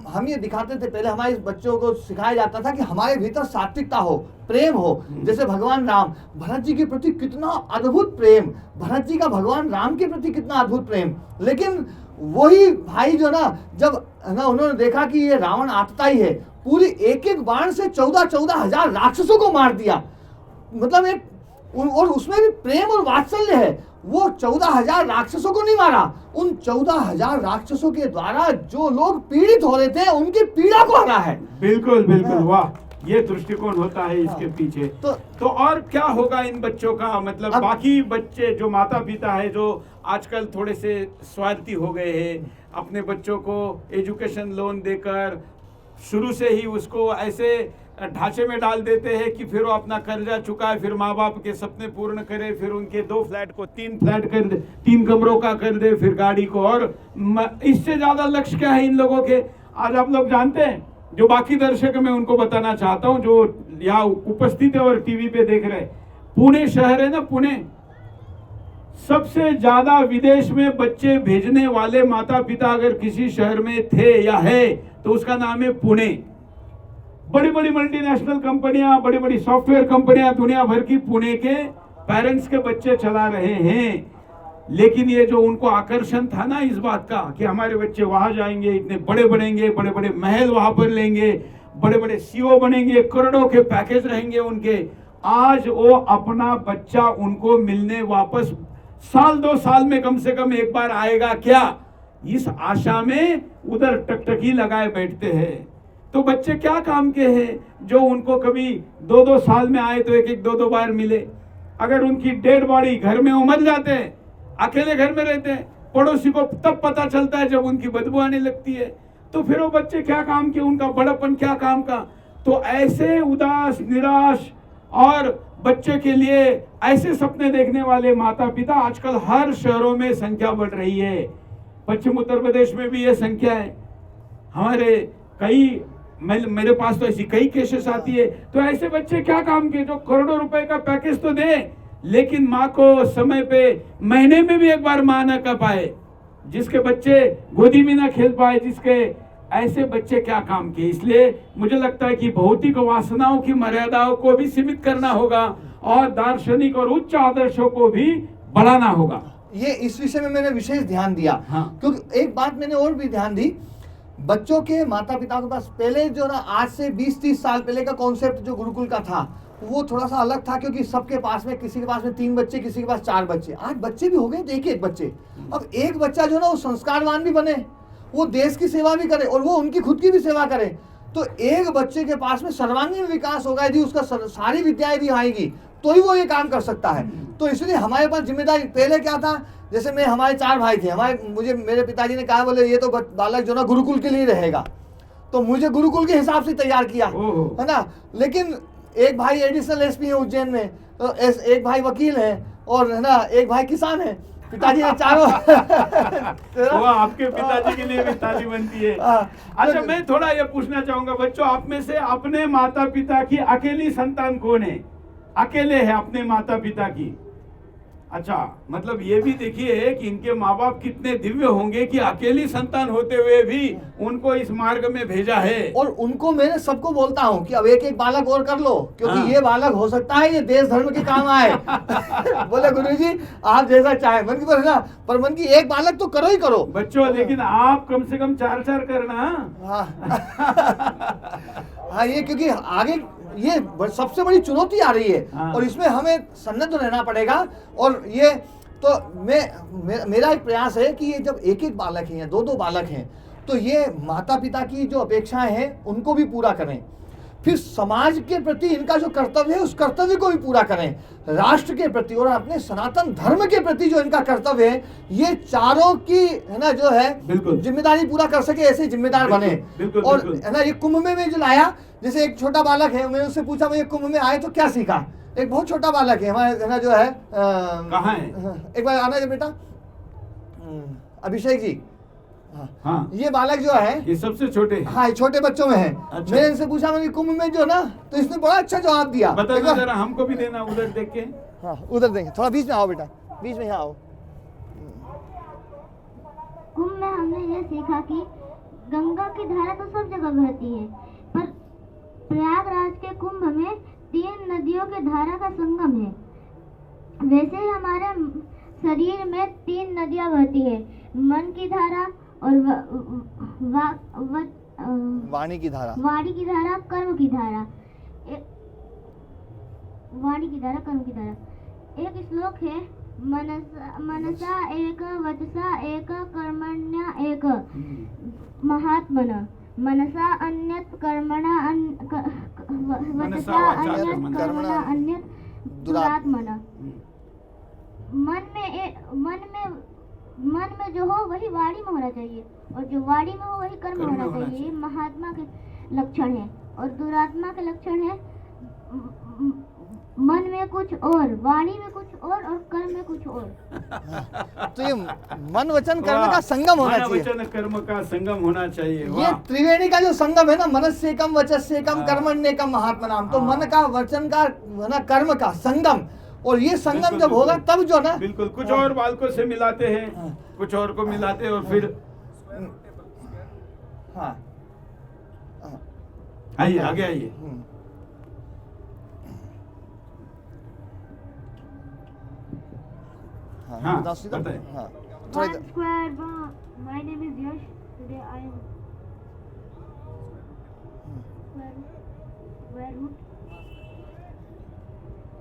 B: हम ये दिखाते थे पहले, हमारे बच्चों को सिखाया जाता था कि हमारे भीतर सात्विकता हो, प्रेम हो। जैसे भगवान राम, भरत जी के प्रति कितना अद्भुत प्रेम, भरत जी का भगवान राम के प्रति कितना अद्भुत प्रेम। लेकिन वही भाई जो ना, जब ना उन्होंने देखा कि ये रावण आतताई है, पूरी एक बाण से 14 हजार राक्षसों को मार दिया। मतलब और उसमें भी प्रेम और वात्सल्य है। वो 14,000 राक्षसों को नहीं मारा, उन 14,000 राक्षसों के द्वारा जो लोग पीड़ित हो रहे थे उनकी पीड़ा को हरा है।
A: बिल्कुल बिल्कुल,
B: हाँ।
A: वाह, ये दृष्टिकोण होता है इसके
B: हाँ।
A: पीछे।
B: तो
A: और क्या होगा इन बच्चों का, मतलब
B: अब-
A: बाकी बच्चे जो माता पिता है जो आजकल थोड़े से स्वार्थी हो गए हैं, अपने बच्चों को एजुकेशन लोन देकर शुरू से ही उसको ऐसे ढांचे में डाल देते हैं कि फिर वो अपना कर्जा चुकाए, फिर माँ बाप के सपने पूर्ण करे, फिर उनके 2 फ्लैट को 3 फ्लैट कर दे, 3 कमरों का कर दे, फिर गाड़ी को, और इससे ज्यादा लक्ष्य क्या है इन लोगों के? आज आप लोग जानते हैं, जो बाकी दर्शक मैं उनको बताना चाहता हूं जो यहाँ उपस्थित है और टीवी पे देख रहे हैं, पुणे शहर है ना, पुणे सबसे ज्यादा विदेश में बच्चे भेजने वाले माता पिता अगर किसी शहर में थे या है तो उसका नाम है पुणे। बड़ी बड़ी मल्टीनेशनल कंपनियां, बड़ी बड़ी सॉफ्टवेयर कंपनियां दुनिया भर की पुणे के पेरेंट्स के बच्चे चला रहे हैं। लेकिन ये जो उनको आकर्षण था ना इस बात का कि हमारे बच्चे वहां जाएंगे, इतने बड़े बनेंगे, बड़े बड़े महल वहां पर लेंगे, बड़े बड़े सीईओ बनेंगे, करोड़ों के पैकेज रहेंगे उनके, आज वो अपना बच्चा उनको मिलने वापस साल 2 साल में कम से कम एक बार आएगा क्या, इस आशा में उधर टकटकी लगाए बैठते हैं। तो बच्चे क्या काम के हैं जो उनको कभी 2-2 साल में आए तो 1-1, 2-2 बार मिले। अगर उनकी डेड बॉडी घर में उमड़ जाते हैं, अकेले घर में रहते हैं, पड़ोसी को तब पता चलता है जब उनकी बदबू आने लगती है, तो फिर वो बच्चे क्या काम के, उनका बड़प्पन क्या काम का। तो ऐसे उदास, निराश और बच्चे के लिए ऐसे सपने देखने वाले माता पिता आजकल हर शहरों में संख्या बढ़ रही है। पश्चिम उत्तर प्रदेश में भी ये संख्या है। हमारे मेरे पास तो ऐसी कई केसेस आती है। तो ऐसे बच्चे क्या काम के जो करोड़ों रुपए का पैकेज तो दे, लेकिन माँ को समय पे महीने में भी एक बार माँ न कर पाए, जिसके बच्चे गोदी में ना खेल पाए, जिसके ऐसे बच्चे क्या काम के। इसलिए मुझे लगता है कि भौतिक वासनाओं की मर्यादाओं को भी सीमित करना होगा और दार्शनिक और उच्च आदर्शों को भी बढ़ाना होगा।
B: ये इस विषय में मैंने विशेष ध्यान दिया।
A: हाँ।
B: क्योंकि एक बात मैंने और भी ध्यान दी, बच्चों के माता पिता के पास पहले जो ना आज से 20-30 साल पहले का कॉन्सेप्ट जो गुरुकुल का था वो थोड़ा सा अलग था, क्योंकि सबके पास में, किसी के पास में 3 बच्चे, किसी के पास 4 बच्चे। आज बच्चे भी हो गए एक बच्चे। अब एक बच्चा जो ना वो संस्कारवान भी बने, वो देश की सेवा भी करे और वो उनकी खुद की भी सेवा करे, तो एक बच्चे के पास में सर्वांगीण विकास होगा यदि उसका सारी विद्याएं यदि आएगी तो ही वो ये काम कर सकता है। तो इसलिए हमारे पास जिम्मेदारी, पहले क्या था, जैसे हमारे 4 भाई थे, मेरे पिताजी ने कहा बोले ये तो बालक जो ना गुरुकुल के लिए रहेगा, तो मुझे गुरुकुल के हिसाब से तैयार किया, है ना। लेकिन एक भाई एडिशनल एसपी है उज्जैन में, तो एक भाई वकील है और है ना एक भाई किसान है। पिताजी ने चारों
A: वो आपके पिताजी के लिए भी ताली बनती है। अच्छा, मैं थोड़ा ये पूछना चाहूंगा बच्चों, आप में से अपने माता पिता की अकेली संतान कौन है? अकेले है अपने माता पिता की। अच्छा, मतलब ये भी देखिए कि इनके माँ बाप कितने दिव्य होंगे कि अकेली संतान होते हुए भी उनको इस मार्ग में भेजा है।
B: और उनको मैंने सबको बोलता हूँ कि अब एक बालक और कर लो, क्योंकि
A: हाँ।
B: ये बालक हो सकता है ये देश धर्म के काम आए। बोले गुरुजी आप जैसा चाहे, मन की पर है ना, पर मन की एक बालक तो करो ही करो
A: बच्चों, लेकिन आप कम से कम 4-4 करना।
B: हाँ, ये क्योंकि आगे ये सबसे बड़ी चुनौती आ रही है।
A: हाँ।
B: और इसमें हमें सन्नद्ध रहना पड़ेगा। और ये तो मेरा एक प्रयास है कि ये जब एक बालक है या 2 बालक हैं, तो ये माता पिता की जो अपेक्षाएं हैं उनको भी पूरा करें, फिर समाज के प्रति इनका जो कर्तव्य है उस कर्तव्य को भी पूरा करें, राष्ट्र के प्रति और अपने सनातन धर्म के प्रति जो इनका कर्तव्य है, ये चारों की है ना जो है जिम्मेदारी पूरा कर सके, ऐसे जिम्मेदार बने। और है ना ये कुंभ में जो लाया, जैसे एक छोटा बालक है, मैंने उससे पूछा मैं कुंभ में आए तो क्या सीखा। एक बहुत छोटा बालक है हमारे है ना जो है
A: कहाँ है?
B: एक बार आना बेटा, अभिषेक जी।
A: हाँ।
B: ये बालक जो है
A: ये सबसे छोटे हैं।
B: हाँ, छोटे बच्चों में है।
A: अच्छा।
B: मैंने इनसे पूछा मैंने कुंभ में जो ना, तो इसने बड़ा अच्छा जवाब दिया।
A: बताना जरा, हमको भी देना उधर देख के।
B: हाँ, उधर देंगे, थोड़ा बीच में आओ बेटा, बीच में यहाँ आओ।
C: कुंभ में हमने ये सीखा कि गंगा की धारा तो सब जगह बहती है, पर प्रयागराज के कुंभ में 3 नदियों के धारा का संगम है। वैसे ही हमारे शरीर में 3 नदियां बहती है, मन की धारा और
B: वाणी की धारा,
C: कर्म की धारा। वाणी की धारा, कर्म की धारा। एक श्लोक है, मनसा एक, वचसा एक, कर्मण्या एक, महात्मना। मनसा अन्यत्, कर्मणा वचसा अन्यत्, कर्मणा अन्यत्, दुरात्मना। मन में जो हो वही वाणी में होना चाहिए, और जो वाणी में हो वही कर्म होना चाहिए। ये महात्मा के लक्षण है। और दुरात्मा के लक्षण है मन में कुछ और, वाणी में कुछ और कर्म में कुछ और।
B: तो ये मन वचन कर्म का संगम होना चाहिए।
A: वचन कर्म का संगम होना चाहिए।
B: ये त्रिवेणी का जो संगम है ना, मनस्येकम वचस्येकम कर्मण्येकम महात्मनाम, तो मन का, वचन का, ना कर्म का संगम। और ये संगम जब होगा तब जो ना,
A: बिल्कुल कुछ और बालकों से मिलाते हैं, कुछ और को मिलाते हैं, और फिर
B: हाँ
A: आइए आगे आइए। हाँ, बताइए।
B: हाँ,
D: 1 square 1. My name is Yash. Today I am square root.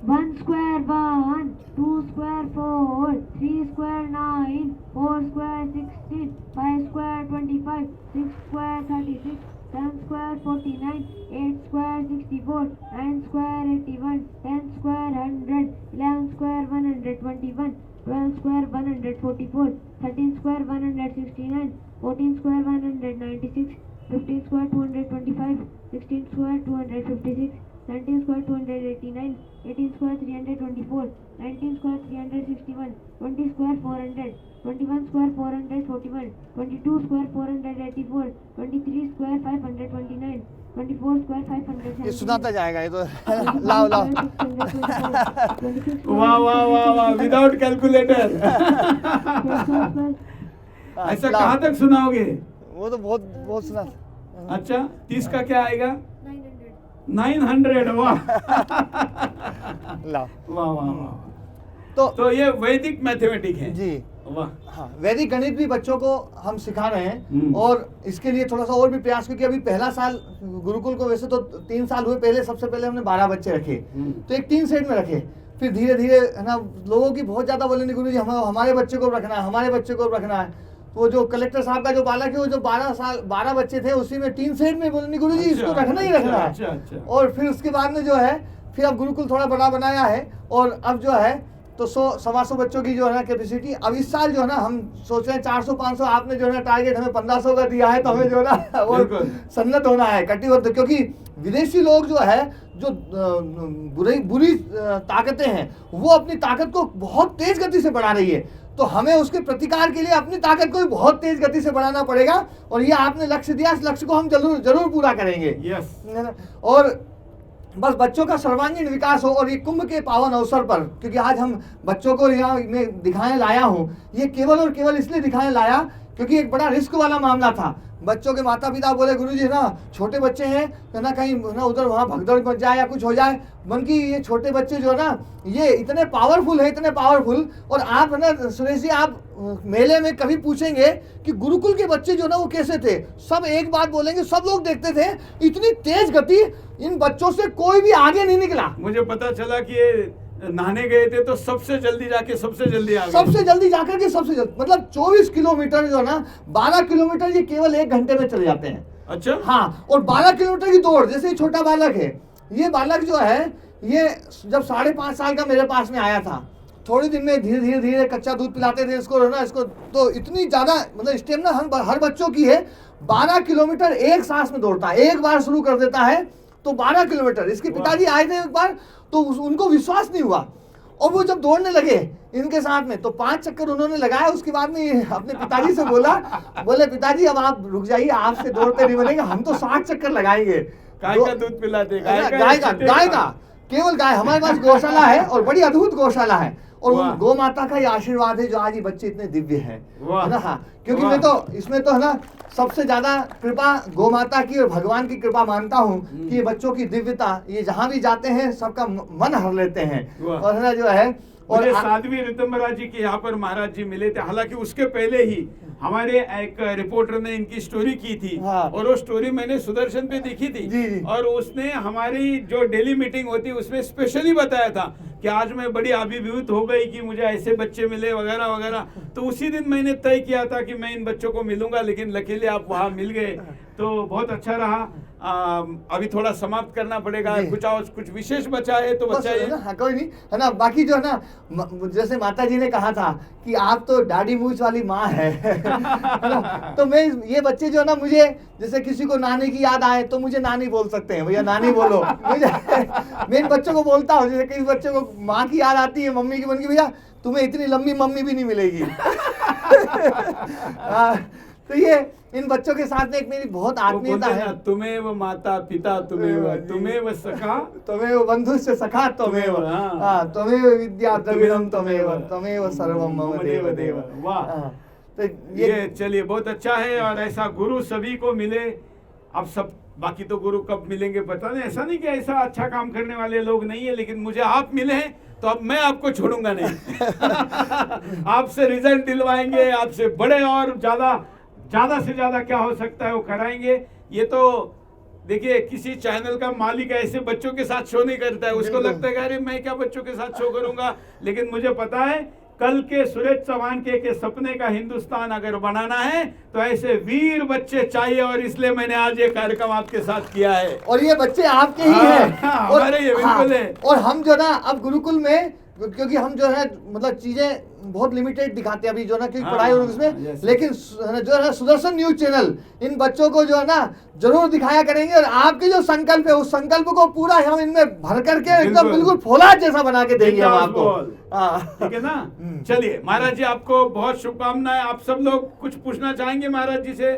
D: 1 square 1, 2 square 4, 3 square 9, 4 square 16, 5 square 25, 6 square 36, 7 square 49, 8 square 64, 9 square 81, 10 square 100, 11 square 121, 12 square 144, 13 square 169, 14 square 196, 15 square 225, 16 square 256, 17 square 289, 18 square 324, 19 square 361, 20 square 400, 21 square 441, 22 square 484, 23 square 529, 24 square 570.
B: ये सुनाता जाएगा ये तो। लाओ लाओ।
A: वाह वाह वाह वाह, विदाउट कैलकुलेटर। ऐसा कहाँ तक सुनाओगे?
B: वो तो बहुत बहुत सुना।
A: अच्छा, 30 का क्या आएगा? 900 वाह
B: ला
A: वाह वाह वाह।
B: तो
A: तो ये वैदिक मैथमेटिक है।
B: जी
A: वाह।
B: हाँ, वैदिक गणित भी बच्चों को हम सिखा रहे हैं और इसके लिए थोड़ा सा और भी प्रयास, क्योंकि अभी पहला साल गुरुकुल को वैसे तो 3 साल हुए, पहले सबसे पहले हमने 12 बच्चे रखे, तो एक 3 सेट में रखे, फिर धीरे धीरे है ना लोगों की बहुत ज्यादा बोले, गुरु जी हमारे बच्चे को रखना है, हमारे बच्चे को रखना है। वो जो कलेक्टर साहब का जो बालक है, वो जो 12 बच्चे थे उसी में 3 सेट में बोले गुरु जी इसको रखना ही रखना है।
A: अच्छा।
B: और फिर उसके बाद में जो है फिर अब गुरुकुल थोड़ा बड़ा बनाया है और अब जो है तो 100-125 बच्चों की जो है ना कैपेसिटी। अब इस साल जो है ना हम सोच रहे हैं 400-500, आपने जो है ना टारगेट हमें 1500 का दिया है, तो हमें जो है ना वो सन्नत होना है, कटिबद्ध, क्योंकि विदेशी लोग जो है जो बुरी ताकतें हैं वो अपनी ताकत को बहुत तेज गति से बढ़ा रही है, तो हमें उसके प्रतिकार के लिए अपनी ताकत को भी बहुत तेज गति से बढ़ाना पड़ेगा। और ये आपने लक्ष्य दिया, इस लक्ष्य को हम जरूर पूरा करेंगे।
A: यस।
B: और बस बच्चों का सर्वांगीण विकास हो। और ये कुंभ के पावन अवसर पर, क्योंकि आज हम बच्चों को यहाँ में दिखाने लाया हूँ, ये केवल और केवल इसलिए दिखाने लाया क्योंकि एक बड़ा रिस्क वाला मामला था। बच्चों के माता पिता बोले गुरुजी ना छोटे बच्चे हैं ना, कहीं ना उधर वहाँ भगदड़ मच जाए या कुछ हो जाए, मन की ये छोटे बच्चे जो है ना ये इतने पावरफुल है, इतने पावरफुल। और आप है ना सुरेश जी, आप मेले में कभी पूछेंगे कि गुरुकुल के बच्चे जो ना वो कैसे थे, सब एक बात बोलेंगे, सब लोग देखते थे इतनी तेज गति, इन बच्चों से कोई भी आगे नहीं निकला।
A: मुझे पता चला कि ये नहाने गए थे तो सबसे जल्दी जाके सबसे जल्दी आ गए,
B: सबसे जल्दी जाकर के सबसे जल्दी, मतलब 24 किलोमीटर जो है ना 12 किलोमीटर ये केवल 1 घंटे में चले जाते हैं।
A: अच्छा
B: हाँ, और 12 किलोमीटर की दौड़, जैसे छोटा बालक है, ये बालक जो है ये जब 5.5 साल का मेरे पास में आया था, थोड़े दिन में धीरे धीरे कच्चा दूध पिलाते थे इसको है ना, इसको तो इतनी ज्यादा मतलब स्टेमिना हर बच्चों की है। 12 किलोमीटर एक सांस में दौड़ता है, एक बार शुरू कर देता है तो 12 किलोमीटर। इसके पिताजी आए थे एक बार, तो उनको विश्वास नहीं हुआ, और वो जब दौड़ने लगे इनके साथ में तो 5 चक्कर उन्होंने लगाया। उसके बाद में अपने पिताजी से बोले पिताजी अब आप रुक जाइए, आपसे दौड़ते नहीं बनेगा, हम तो 60 चक्कर लगाएंगे।
A: गाय का दूध पिलाते,
B: गाय का केवल गाय, हमारे पास गौशाला है और बड़ी अद्भुत गौशाला है, और गौ माता का ये आशीर्वाद है जो आज ये बच्चे इतने दिव्य है ना। हाँ, क्योंकि मैं तो इसमें तो है ना सबसे ज्यादा कृपा गौ माता की और भगवान की कृपा मानता हूँ कि ये बच्चों की दिव्यता, ये जहाँ भी जाते हैं सबका मन हर लेते हैं। और है ना जो है,
A: और साध्वी ऋतंबरा जी के यहाँ पर महाराज जी मिले थे, हालांकि उसके पहले ही हमारे एक रिपोर्टर ने इनकी स्टोरी की थी।
B: हाँ।
A: और वो स्टोरी मैंने सुदर्शन पे देखी थी।
B: जी।
A: और उसने हमारी जो डेली मीटिंग होती उसमें स्पेशली बताया था कि आज मैं बड़ी अभिभूत हो गई कि मुझे ऐसे बच्चे मिले वगैरह वगैरह। तो उसी दिन मैंने तय किया था कि मैं इन बच्चों को मिलूंगा, लेकिन लकीली आप वहाँ मिल गए तो बहुत अच्छा रहा। अभी थोड़ा समाप्त करना पड़ेगा, कुछ विशेष बचा है तो बचाइए।
B: हाँ, कोई नहीं है ना। बाकी जो है ना जैसे माता जी ने कहा था कि आप तो दाढ़ी मूछ वाली माँ है ना, तो मैं ये बच्चे जो है ना, मुझे जैसे किसी को नानी की याद आए तो मुझे नानी बोल सकते हैं, भैया नानी बोलो। मुझे मैं इन बच्चों को बोलता हूँ, जैसे कई बच्चों को माँ की याद आती है, मम्मी की, बन की भैया तुम्हें इतनी लंबी मम्मी भी नहीं मिलेगी। तो ये इन बच्चों के साथ में एक मेरी बहुत आत्मीयता है।
A: तुम्हें वो माता पिता, तुम्हें वो सखा,
B: तुम्हें वो बंधु से सखा, तुम्हें वो तुम्हें विद्या द्रविणम, तुम्हें वो सर्वम मम देव देव।
A: वाह, तो ये चलिए बहुत अच्छा है। और ऐसा गुरु सभी को मिले। अब सब बाकी तो गुरु कब मिलेंगे पता नहीं, ऐसा नहीं कि ऐसा अच्छा काम करने वाले लोग नहीं है, लेकिन मुझे आप मिले हैं तो अब मैं आपको छोड़ूंगा नहीं। आपसे रिजल्ट दिलवाएंगे, आपसे बड़े और ज्यादा से ज्यादा क्या हो सकता है वो कराएंगे। ये तो देखिए किसी चैनल का मालिक ऐसे बच्चों के साथ शो नहीं करता है, उसको लगता है कि अरे मैं क्या बच्चों के साथ शो करूंगा। लेकिन मुझे पता है कल के सुरेश चौहान के सपने का हिंदुस्तान अगर बनाना है तो ऐसे वीर बच्चे चाहिए, और इसलिए मैंने आज ये कार्यक्रम आपके साथ किया है। और
B: ये बच्चे आपके ही हैं।
A: और ये बिल्कुल है।
B: और हम जो ना अब गुरुकुल में, क्योंकि हम जो है मतलब चीजें बहुत लिमिटेड दिखाते हैं अभी जो ना, क्योंकि पढ़ाई और उसमें, लेकिन जो है सुदर्शन न्यूज चैनल इन बच्चों को जो है ना जरूर दिखाया करेंगे। और आपके जो संकल्प है उस संकल्प को पूरा हम इनमें भर करके एकदम बिल्कुल फौलाद जैसा बना के देंगे हम आपको।
A: ठीक है ना। चलिए महाराज जी आपको बहुत शुभकामनाएं। आप सब लोग कुछ पूछना चाहेंगे महाराज जी से?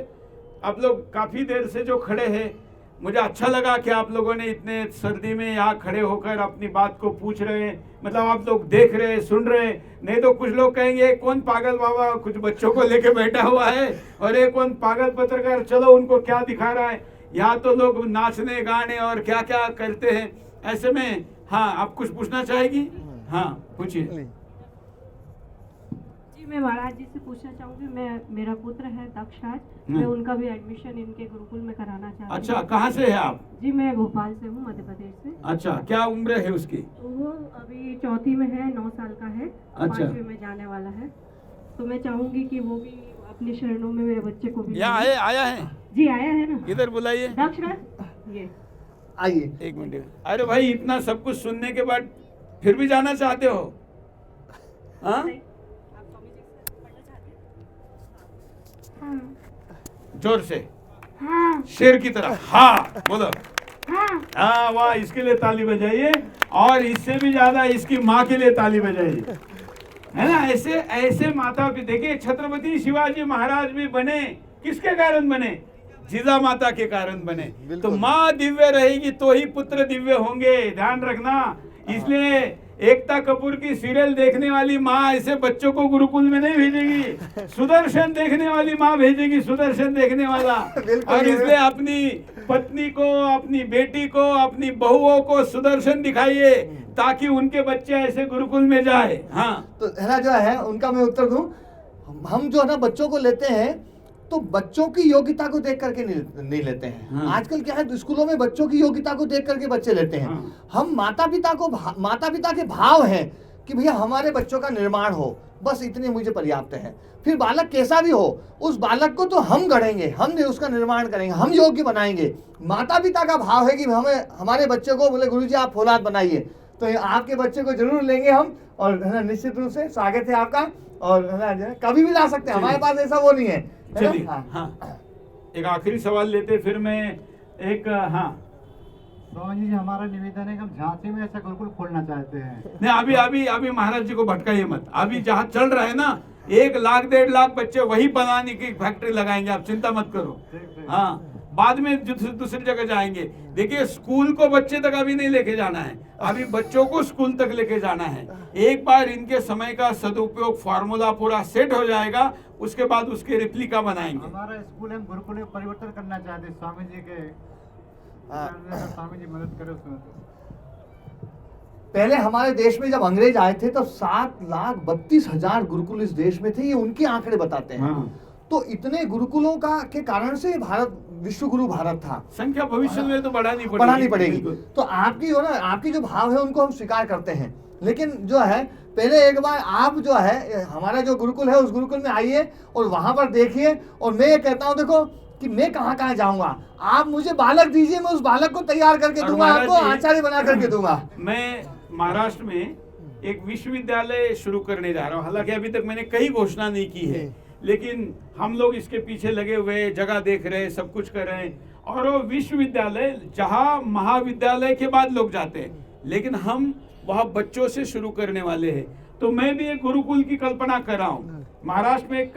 A: आप लोग काफी देर से जो खड़े हैं, मुझे अच्छा लगा कि आप लोगों ने इतने सर्दी में यहाँ खड़े होकर अपनी बात को पूछ रहे हैं, मतलब आप लोग देख रहे हैं, सुन रहे हैं। नहीं तो कुछ लोग कहेंगे कौन पागल बाबा कुछ बच्चों को लेके बैठा हुआ है, और एक कौन पागल पत्रकार, चलो उनको क्या दिखा रहा है। यहाँ तो लोग नाचने गाने और क्या क्या करते हैं। ऐसे में हाँ, आप कुछ पूछना चाहेगी? हाँ पूछिए।
F: जी मैं महाराज जी से पूछना चाहूंगी, मेरा पुत्र है दक्षराज, मैं उनका भी एडमिशन इनके गुरुकुल में कराना चाहती हूँ।
A: अच्छा, कहाँ से है आप?
F: जी मैं भोपाल से हूँ, मध्य प्रदेश से।
A: अच्छा, क्या उम्र है उसकी?
F: वो अभी चौथी में है, 9 साल का है,
A: अच्छा।
F: 5वीं में जाने वाला है। तो मैं चाहूंगी कि वो भी अपनी शरणों में मेरे बच्चे को भी
A: यहाँ आया है?
F: जी आया है ना।
A: इधर बुलाइए।
F: दक्षराज ये
B: आइए।
A: एक मिनट। अरे भाई, इतना सब कुछ सुनने के बाद फिर भी जाना चाहते हो? हाँ, जोर से,
C: हाँ
A: शेर की तरह हाँ बोलो।
C: हाँ
A: हाँ वाह, इसके लिए ताली बजाइए, और इससे भी ज्यादा इसकी माँ के लिए ताली बजाइए, है ना। ऐसे ऐसे माता भी देखिए, छत्रपति शिवाजी महाराज भी बने किसके कारण बने? जिजा माता के कारण बने। तो माँ दिव्य रहेगी तो ही पुत्र दिव्य होंगे, ध्यान रखना। इसलिए एकता कपूर की सीरियल देखने वाली माँ ऐसे बच्चों को गुरुकुल में नहीं भेजेगी, सुदर्शन देखने वाली माँ भेजेगी, सुदर्शन देखने वाला। और इसलिए अपनी पत्नी को, अपनी बेटी को, अपनी बहुओं को सुदर्शन दिखाइए, ताकि उनके बच्चे ऐसे गुरुकुल में जाए। हाँ,
B: तो है ना, जो है उनका मैं उत्तर दूं। हम जो है ना बच्चों को लेते हैं तो बच्चों की योग्यता को देख करके नहीं लेते हैं।
A: हाँ।
B: आजकल क्या है, स्कूलों में बच्चों की योग्यता को देख करके बच्चे लेते हैं।
A: हाँ।
B: हम माता पिता के भाव हैं कि भैया हमारे बच्चों का निर्माण हो, बस इतने मुझे पर्याप्त है। फिर बालक कैसा भी हो, उस बालक को तो हम गढ़ेंगे, हम उसका निर्माण करेंगे, हम योग्य बनाएंगे। माता पिता का भाव है कि हमें हमारे बच्चे को बोले गुरुजी आप फौलाद बनाइए, तो आपके बच्चे को जरूर लेंगे हम, और है ना निश्चित रूप से स्वागत है आपका। और है ना कभी भी ला सकते हैं, हमारे पास ऐसा वो नहीं है।
A: चलिए हाँ, एक आखिरी सवाल लेते, फिर मैं एक हाँ।
G: स्वामी जी, हमारा निवेदन है कि हम झांसी में ऐसा गुरुकुल खोलना चाहते हैं।
A: नहीं, अभी महाराज जी को भटकाइए मत। अभी जहाँ चल रहा है ना, 1 लाख 1.5 लाख बच्चे वही बनाने की फैक्ट्री लगाएंगे, आप चिंता मत करो। हाँ, बाद में दूसरी जगह जाएंगे। देखिए, स्कूल को बच्चे तक अभी नहीं लेके जाना है, अभी बच्चों को स्कूल तक लेके जाना है। एक बार इनके समय का सदुपयोग, फार्मूला पूरा सेट हो जाएगा, उसके बाद उसके रिप्लिका बनाएंगे।
G: हमारा स्कूल हम गुरुकुल में परिवर्तन करना चाहते हैं, स्वामी जी के स्वामी जी मदद करें उसमें।
B: पहले हमारे देश में जब अंग्रेज आए थे तब 7,32,000 गुरुकुल इस देश में थे, ये उनके आंकड़े बताते हैं।
A: हाँ।
B: तो इतने गुरुकुलों के कारण से भारत विश्व गुरु भारत था।
A: संख्या भविष्य में तो बढ़ानी
B: पड़ेगी। तो आपकी जो भाव है उनको हम स्वीकार करते हैं, लेकिन जो है पहले एक बार आप जो है हमारा जो गुरुकुल है उस गुरुकुल में आइए और वहां पर देखिए। और मैं ये कहता हूँ, देखो कि मैं कहाँ जाऊंगा, आप मुझे बालक दीजिए, मैं उस बालक को तैयार करके दूंगा, आपको आचार्य बना करके दूंगा।
A: मैं महाराष्ट्र में एक विश्वविद्यालय शुरू करने जा रहा हूँ। हालांकि अभी तक मैंने कहीं घोषणा नहीं की है, लेकिन हम लोग इसके पीछे लगे हुए, जगह देख रहे हैं, सब कुछ कर रहे हैं। और वो विश्वविद्यालय जहाँ महाविद्यालय के बाद लोग जाते हैं, लेकिन हम वहाँ बच्चों से शुरू करने वाले हैं। तो मैं भी एक गुरुकुल की कल्पना कर रहा हूँ। महाराष्ट्र में एक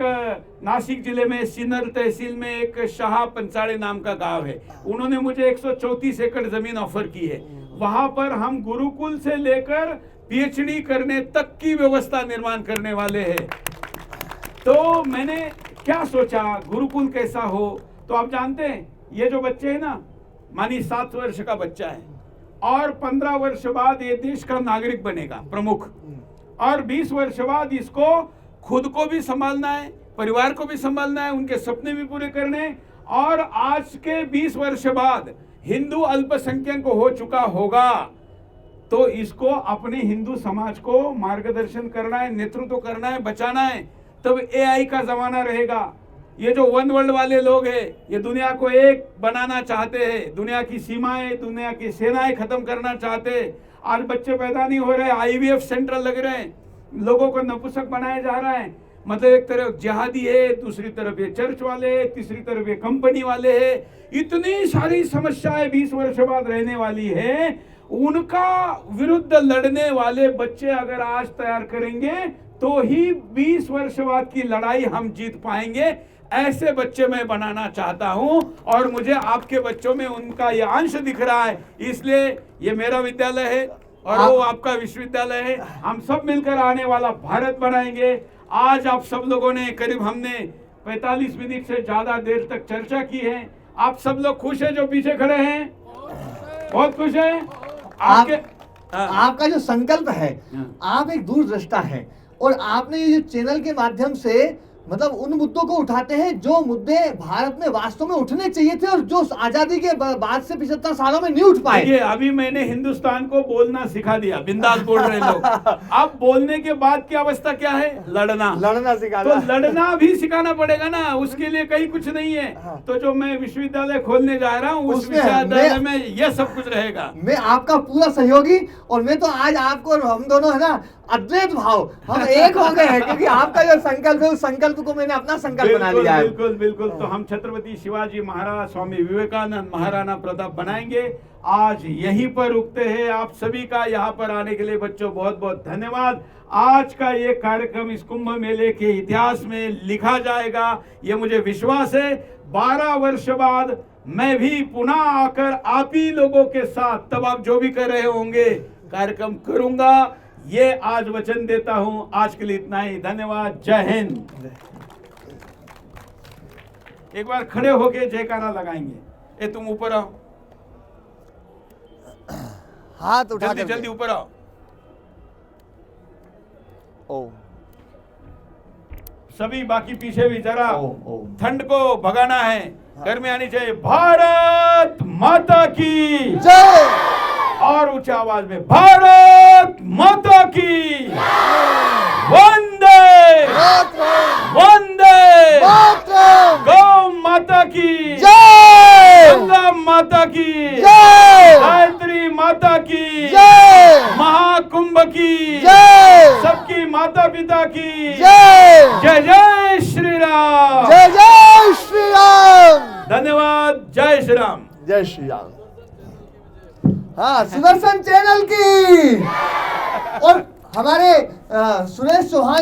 A: नासिक जिले में सिन्नर तहसील में एक शाह पंचाळे नाम का गांव है, उन्होंने मुझे 134 एकड़ जमीन ऑफर की है। वहां पर हम गुरुकुल से लेकर पीएचडी करने तक की व्यवस्था निर्माण करने वाले हैं। तो मैंने क्या सोचा, गुरुकुल कैसा हो, तो आप जानते हैं ये जो बच्चे हैं ना, मानी 7 वर्ष का बच्चा है और 15 वर्ष बाद ये देश का नागरिक बनेगा, प्रमुख, और 20 वर्ष बाद इसको खुद को भी संभालना है, परिवार को भी संभालना है, उनके सपने भी पूरे करने हैं। और आज के 20 वर्ष बाद हिंदू अल्पसंख्यक हो चुका होगा, तो इसको अपने हिंदू समाज को मार्गदर्शन करना है, नेतृत्व करना है, बचाना है। तब एआई का जमाना रहेगा। ये जो वन वर्ल्ड वाले लोग हैं, ये दुनिया को एक बनाना चाहते हैं, दुनिया की सीमाएं, दुनिया की सेनाएं खत्म करना चाहते हैं। आज बच्चे पैदा नहीं हो रहे, आईवीएफ सेंटर लग रहे हैं, लोगों को नपुंसक बनाया जा रहा है। मतलब एक तरफ जिहादी है, दूसरी तरफ ये चर्च वाले, तीसरी तरफ ये कंपनी वाले हैं। इतनी सारी समस्याएं 20 वर्ष बाद रहने वाली है। उनका विरुद्ध लड़ने वाले बच्चे अगर आज तैयार करेंगे तो ही 20 वर्ष बाद की लड़ाई हम जीत पाएंगे। ऐसे बच्चे मैं बनाना चाहता हूं, और मुझे आपके बच्चों में उनका ये अंश दिख रहा है। इसलिए ये मेरा विद्यालय है और वो आपका विश्वविद्यालय है। हम सब मिलकर आने वाला भारत बनाएंगे। आज आप सब लोगों ने करीब हमने 45 मिनट से ज्यादा देर तक चर्चा की है। आप सब लोग खुश हैं जो पीछे खड़े हैं? बहुत खुश हैं? आपके हाँ।
B: आपका जो संकल्प है,
A: हाँ।
B: आप एक दूरदृष्टा हैं और आपने ये जो चैनल के माध्यम से मतलब उन मुद्दों को उठाते हैं जो मुद्दे भारत में वास्तव में उठने चाहिए थे और जो आजादी के बाद से 75 सालों में नहीं उठ पाए।
A: देखिए, अभी मैंने हिंदुस्तान को बोलना सिखा दिया, बिंदास बोल रहे लोग। अब बोलने के बाद की अवस्था क्या है? लड़ना
B: सिखाना।
A: तो लड़ना भी सिखाना पड़ेगा ना, उसके लिए कहीं कुछ नहीं है। तो जो मैं विश्वविद्यालय खोलने जा रहा हूँ उस विश्वविद्यालय में यह सब कुछ रहेगा।
B: मैं आपका पूरा सहयोगी और मैं तो आज आपको और हम दोनों है ना अद्वैत भाव, हम एक हो गए हैं क्योंकि आपका जो संकल्प है उस संकल्प को मैंने अपना संकल्प बना लिया है।
A: बिल्कुल बिल्कुल। तो हम छत्रपति शिवाजी महाराज, स्वामी विवेकानंद, महाराणा प्रताप बनाएंगे। आज यहीं पर रुकते हैं। आप सभी का यहाँ पर आने के लिए बच्चों बहुत बहुत धन्यवाद। आज का ये कार्यक्रम इस कुंभ मेले के इतिहास में लिखा जाएगा, ये मुझे विश्वास है। 12 वर्ष बाद मैं भी पुनः आकर आप ही लोगों के साथ, तब आप जो भी कर रहे होंगे, कार्यक्रम करूंगा, ये आज वचन देता हूं। आज के लिए इतना ही, धन्यवाद। जय हिंद। एक बार खड़े होके जयकारा लगाएंगे। तुम ऊपर आओ,
B: हाथ उठा
A: जल्दी जल्दी ऊपर आओ।
B: ओ
A: सभी बाकी पीछे भी जरा
B: ओ।
A: ठंड को भगाना है, गर्मी आनी चाहिए। भारत माता की
B: जय।
A: और ऊंचा आवाज में भारत माता की वंदे वंदे गौ माता की
B: जय।
A: गंगा माता की
B: जय।
A: गायत्री माता की
B: जय।
A: महाकुंभ की
B: जय।
A: सबकी माता पिता की
B: जय।
A: जय जय श्री राम।
B: जय जय श्री राम।
A: धन्यवाद। जय श्री राम।
B: जय श्री राम। हाँ, सुदर्शन चैनल की और हमारे सुरेश चौहान